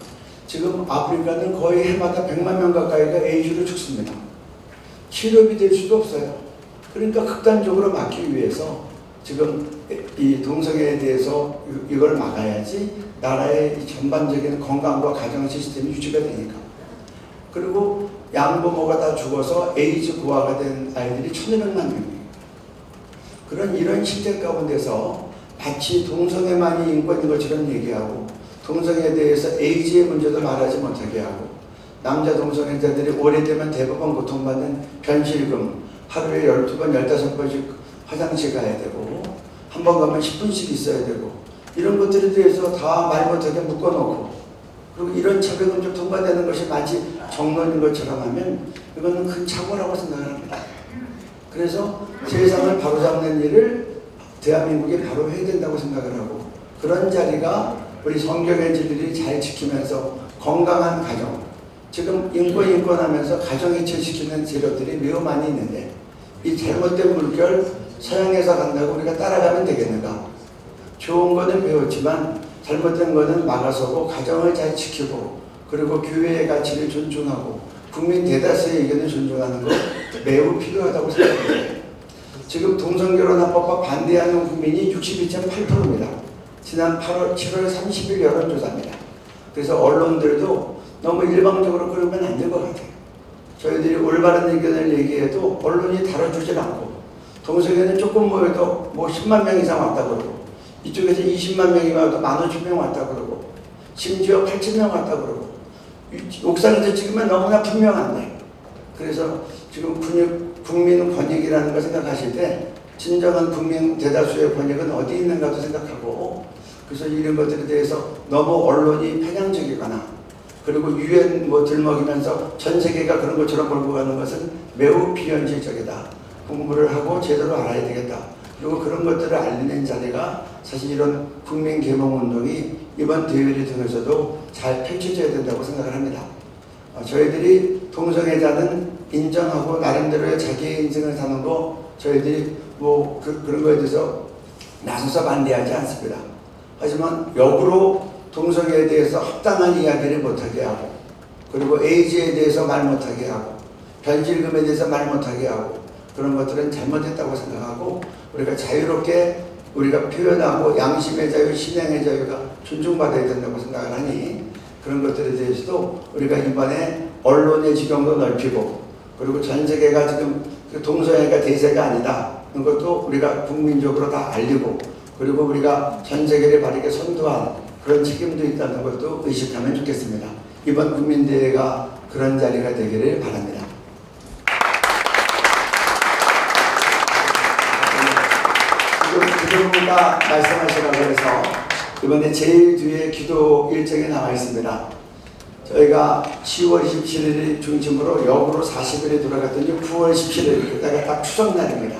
지금 아프리카는 거의 해마다 100만 명 가까이가 에이즈로 죽습니다. 치료비 될 수도 없어요. 그러니까 극단적으로 막기 위해서 지금 이 동성애에 대해서 이걸 막아야지 나라의 전반적인 건강과 가정 시스템이 유지가 되니까. 그리고 양부모가 다 죽어서 에이즈 고아가 된 아이들이 1,200만 명이에요. 이런 시대 가운데서 마치 동성애만이 인권인 것처럼 얘기하고 동성애에 대해서 에이즈의 문제도 말하지 못하게 하고 남자 동성애자들이 오래되면 대법원 고통받는 변실금 하루에 12번, 15번씩 화장실 가야 되고 한 번 가면 10분씩 있어야 되고 이런 것들에 대해서 다 말 못하게 묶어놓고 그리고 이런 차별금지 통과되는 것이 마치 정론인 것처럼 하면 이거는 큰 착오라고 생각을 합니다. 그래서 세상을 바로잡는 일을 대한민국이 바로 해야 된다고 생각을 하고 그런 자리가 우리 성경의 진리를 잘 지키면서 건강한 가정 지금 인권하면서 가정 이체시키는 재료들이 매우 많이 있는데 이 잘못된 물결 서양에서 간다고 우리가 따라가면 되겠는가? 좋은 거는 배웠지만 잘못된 거는 막아서고 가정을 잘 지키고 그리고 교회의 가치를 존중하고 국민 대다수의 의견을 존중하는 것 매우 필요하다고 생각합니다. 지금 동성결혼 합법화 반대하는 국민이 62.8%입니다. 지난 7월 30일 여론조사입니다. 그래서 언론들도 너무 일방적으로 그러면 안 될 것 같아요. 저희들이 올바른 의견을 얘기해도 언론이 다뤄주질 않고 동성애는 조금 모여도 10만 명 이상 왔다 그러고 이쪽에서 20만 명이 와도 15,000명 왔다 그러고 심지어 8,000명 왔다 그러고 옥상에서 찍으면 너무나 분명한데 그래서 지금 국민 권익이라는 걸 생각하실 때 진정한 국민 대다수의 권익은 어디 있는가도 생각하고 그래서 이런 것들에 대해서 너무 언론이 편향적이거나 그리고 유엔 들먹이면서 전 세계가 그런 것처럼 몰고 가는 것은 매우 비현실적이다. 공부를 하고 제대로 알아야 되겠다. 그리고 그런 것들을 알리는 자리가 사실 이런 국민 계몽 운동이 이번 대회를 통해서도 잘 펼쳐져야 된다고 생각을 합니다. 저희들이 동성애자는 인정하고 나름대로의 자기의 인생을 사는 거 저희들이 그런 거에 대해서 나서서 반대하지 않습니다. 하지만 역으로 동성애에 대해서 합당한 이야기를 못하게 하고 그리고 에이즈에 대해서 말 못하게 하고 변질금에 대해서 말 못하게 하고 그런 것들은 잘못했다고 생각하고 우리가 자유롭게 우리가 표현하고 양심의 자유, 신앙의 자유가 존중받아야 된다고 생각을 하니 그런 것들에 대해서도 우리가 이번에 언론의 지경도 넓히고 그리고 전 세계가 지금 동성애가 대세가 아니다. 그런 것도 우리가 국민적으로 다 알리고 그리고 우리가 전 세계를 바르게 선도한 그런 책임도 있다는 것도 의식하면 좋겠습니다. 이번 국민대회가 그런 자리가 되기를 바랍니다. 기도부가 말씀하시라고 해서 이번에 제일 뒤에 기도 일정이 나와 있습니다. 저희가 10월 27일을 중심으로 역으로 40일에 돌아갔더니 9월 17일 그때가 딱 추석날입니다.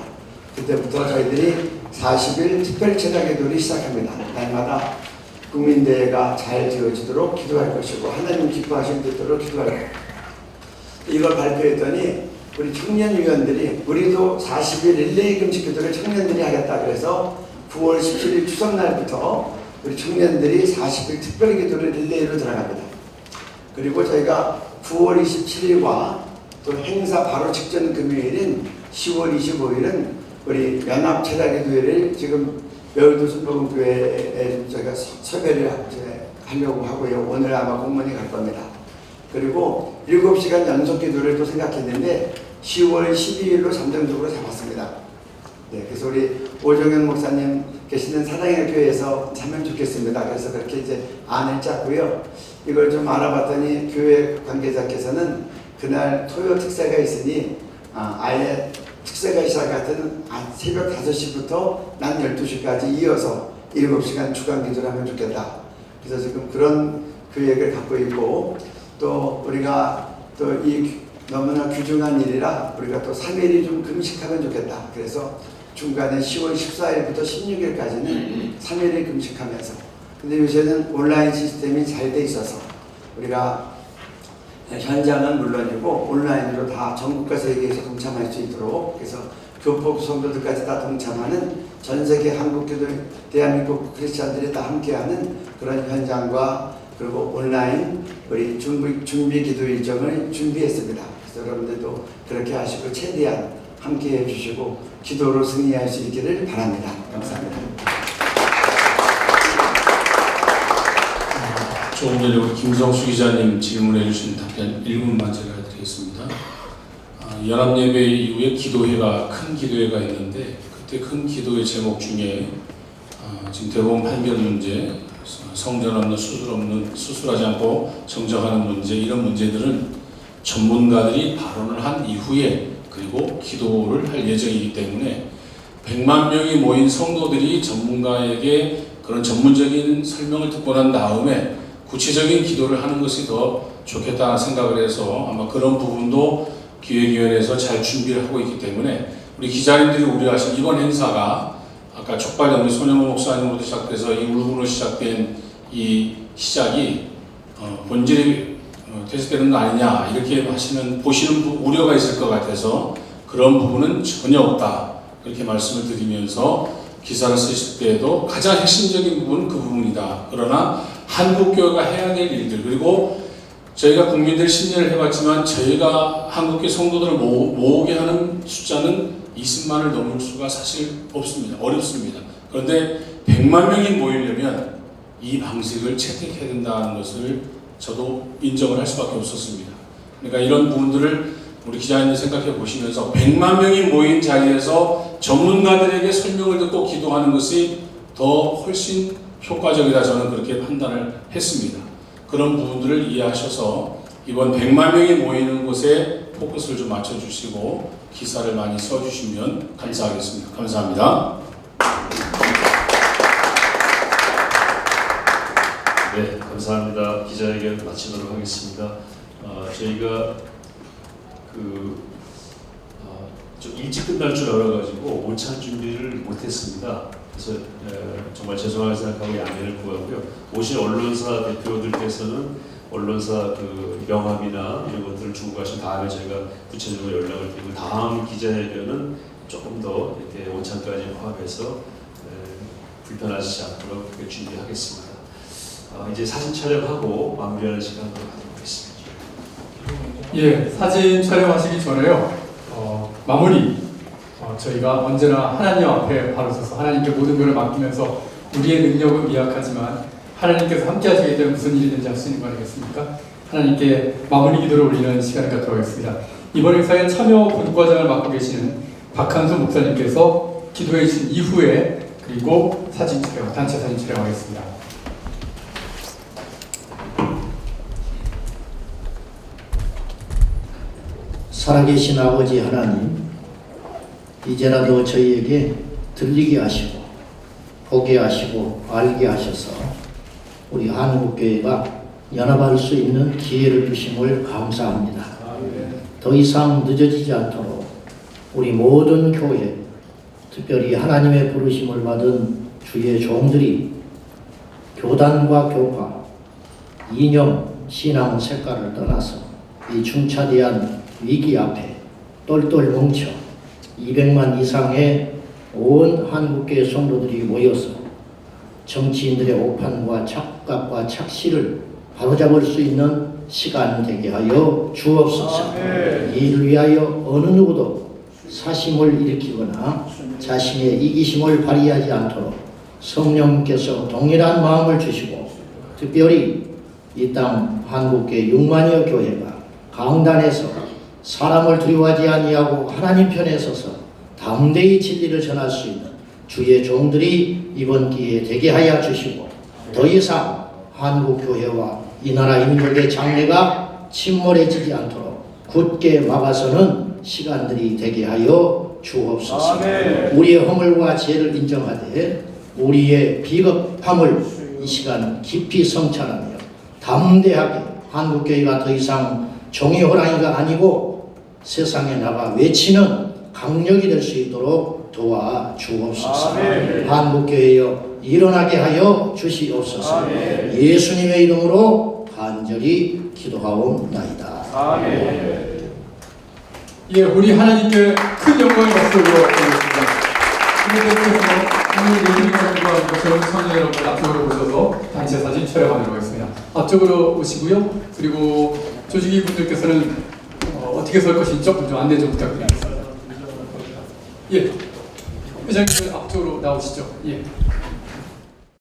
그때부터 저희들이 40일 특별체당기도를 시작합니다. 날마다 국민대회가 잘 되어지도록 기도할 것이고 하나님 기뻐하신 뜻대로 기도할 것입니다. 이걸 발표했더니 우리 청년위원들이 우리도 40일 릴레이 금식 기도를 청년들이 하겠다 그래서 9월 17일 추석날부터 우리 청년들이 40일 특별 기도를 릴레이로 들어갑니다. 그리고 저희가 9월 27일과 또 행사 바로 직전 금요일인 10월 25일은 우리 연합체다기도회를 지금 여의도 순복음교회에 저희가 섭외를 하려고 하고요. 오늘 아마 공문이 갈 겁니다. 그리고 7시간 연속 기도를 또 생각했는데 10월 12일로 잠정적으로 잡았습니다. 네, 그래서 우리 오정현 목사님 계시는 사랑의 교회에서 하면 좋겠습니다. 그래서 그렇게 이제 안을 짰고요. 이걸 좀 알아봤더니 교회 관계자께서는 그날 토요 특사가 있으니 아예 특사가 있을 같은 새벽 5시부터 낮 12시까지 이어서 7시간 주간 기도를 하면 좋겠다. 그래서 지금 그런 계획을 갖고 있고, 또 우리가 또 이 너무나 귀중한 일이라 우리가 또 3일이 좀 금식하면 좋겠다. 그래서 중간에 10월 14일부터 16일까지는 3일을 금식하면서, 근데 요새는 온라인 시스템이 잘 돼 있어서 우리가 현장은 물론이고 온라인으로 다 전국과 세계에서 동참할 수 있도록, 그래서 교포 성도들까지 다 동참하는 전 세계 한국교도 대한민국 크리스찬들이 다 함께하는 그런 현장과 그리고 온라인 우리 준비 기도 일정을 준비했습니다. 그래서 여러분들도 그렇게 하시고 최대한 함께해 주시고 기도로 승리할 수 있기를 바랍니다. 감사합니다. 조금 전에 우리 김성수 기자님 질문해 주신 답변 1분만 제가 드리겠습니다. 연합예배 이후에 기도회가, 큰 기도회가 있는데 그때 큰 기도회 제목 중에 지금 대법원 판결 문제, 성전 없는 수술하지 않고 정정하는 문제, 이런 문제들은 전문가들이 발언을 한 이후에 그리고 기도를 할 예정이기 때문에 100만 명이 모인 성도들이 전문가에게 그런 전문적인 설명을 듣고 난 다음에 구체적인 기도를 하는 것이 더 좋겠다는 생각을 해서 아마 그런 부분도 기획위원회에서 잘 준비를 하고 있기 때문에 우리 기자님들이 우려하신 이번 행사가 아까 촉발된 우리 손영호 목사님으로부터 시작돼서 이 울분으로 시작된 이 시작이 본질이 퇴색되는 거 아니냐 이렇게 하시면 보시는 우려가 있을 것 같아서 그런 부분은 전혀 없다 그렇게 말씀을 드리면서 기사를 쓰실 때에도 가장 핵심적인 부분은 그 부분이다. 그러나 한국교회가 해야 될 일들, 그리고 저희가 국민들 심리를 해봤지만 저희가 한국교회 성도들을 모으게 하는 숫자는 20만을 넘을 수가 사실 없습니다. 어렵습니다. 그런데 100만 명이 모이려면 이 방식을 채택해야 된다는 것을 저도 인정을 할 수밖에 없었습니다. 그러니까 이런 부분들을 우리 기자님들 생각해 보시면서 100만 명이 모인 자리에서 전문가들에게 설명을 듣고 기도하는 것이 더 훨씬 효과적이다, 저는 그렇게 판단을 했습니다. 그런 부분들을 이해하셔서 이번 100만 명이 모이는 곳에 포커스를 좀 맞춰주시고 기사를 많이 써주시면 감사하겠습니다. 감사합니다. 네, 감사합니다. 기자회견 마치도록 하겠습니다. 저희가 좀 일찍 끝날 줄 알아가지고 오찬 준비를 못했습니다. 그래서 정말 죄송하게 생각하고 양해를 구하고요. 오신 언론사 대표들께서는 언론사 명함이나 이런 것들을 주고 가신 다음에 저희가 구체적으로 연락을 드리고 다음 기자회견은 조금 더 이렇게 오찬까지 포함해서 불편하시지 않도록 그렇게 준비하겠습니다. 이제 사진 촬영하고 마무리하는 시간으로 가도록 하겠습니다. 예, 사진 촬영하시기 전에요. 마무리. 저희가 언제나 하나님 앞에 바로 서서 하나님께 모든 것을 맡기면서 우리의 능력은 미약하지만 하나님께서 함께 하시기 때문에 무슨 일이든지 할 수 있는 거 아니겠습니까? 하나님께 마무리 기도를 올리는 시간을 갖도록 하겠습니다. 이번 행사에 참여 본과장을 맡고 계시는 박한수 목사님께서 기도해 주신 이후에 그리고 사진 촬영, 단체 사진 촬영하겠습니다. 살아계신 아버지 하나님, 이제라도 저희에게 들리게 하시고 보게 하시고 알게 하셔서 우리 한국교회가 연합할 수 있는 기회를 주심을 감사합니다. 더 이상 늦어지지 않도록 우리 모든 교회, 특별히 하나님의 부르심을 받은 주의 종들이 교단과 교파, 이념, 신앙 색깔을 떠나서 이 중차대한 위기 앞에 똘똘 뭉쳐 200만 이상의 온 한국교회 성도들이 모여서 정치인들의 오판과 착각과 착시를 바로잡을 수 있는 시간 되게 하여 주옵소서. 이를 위하여 어느 누구도 사심을 일으키거나 자신의 이기심을 발휘하지 않도록 성령께서 동일한 마음을 주시고 특별히 이 땅 한국교회 6만여 교회가 강단에서 사람을 두려워하지 아니하고 하나님 편에 서서 담대히 진리를 전할 수 있는 주의 종들이 이번 기회에 되게 하여 주시고 더 이상 한국교회와 이 나라 인민족의 장래가 침몰해지지 않도록 굳게 막아서는 시간들이 되게 하여 주옵소서. 아멘. 우리의 허물과 죄를 인정하되 우리의 비겁함을 이 시간 깊이 성찰하며 담대하게 한국교회가 더 이상 종이 호랑이가 아니고 세상에 나가 외치는 강력이 될 수 있도록 도와 주옵소서. 아멘. 한국교회여 일어나게 하여 주시옵소서. 아멘. 예수님의 이름으로 간절히 기도하옵나이다. 아멘. 예, 우리 하나님께 큰 영광의 박수를 드리겠습니다. 이제부터 오늘 예수님과 것처럼 성도 여러분 앞쪽으로 오셔서 단체 사진 촬영하도록 하겠습니다. 앞쪽으로 오시고요. 그리고 조직위 분들께서는 어떻게 설 것인지 좀 안내 좀 부탁드리겠습니다. 예, 회장님들 앞쪽으로 나오시죠. 예.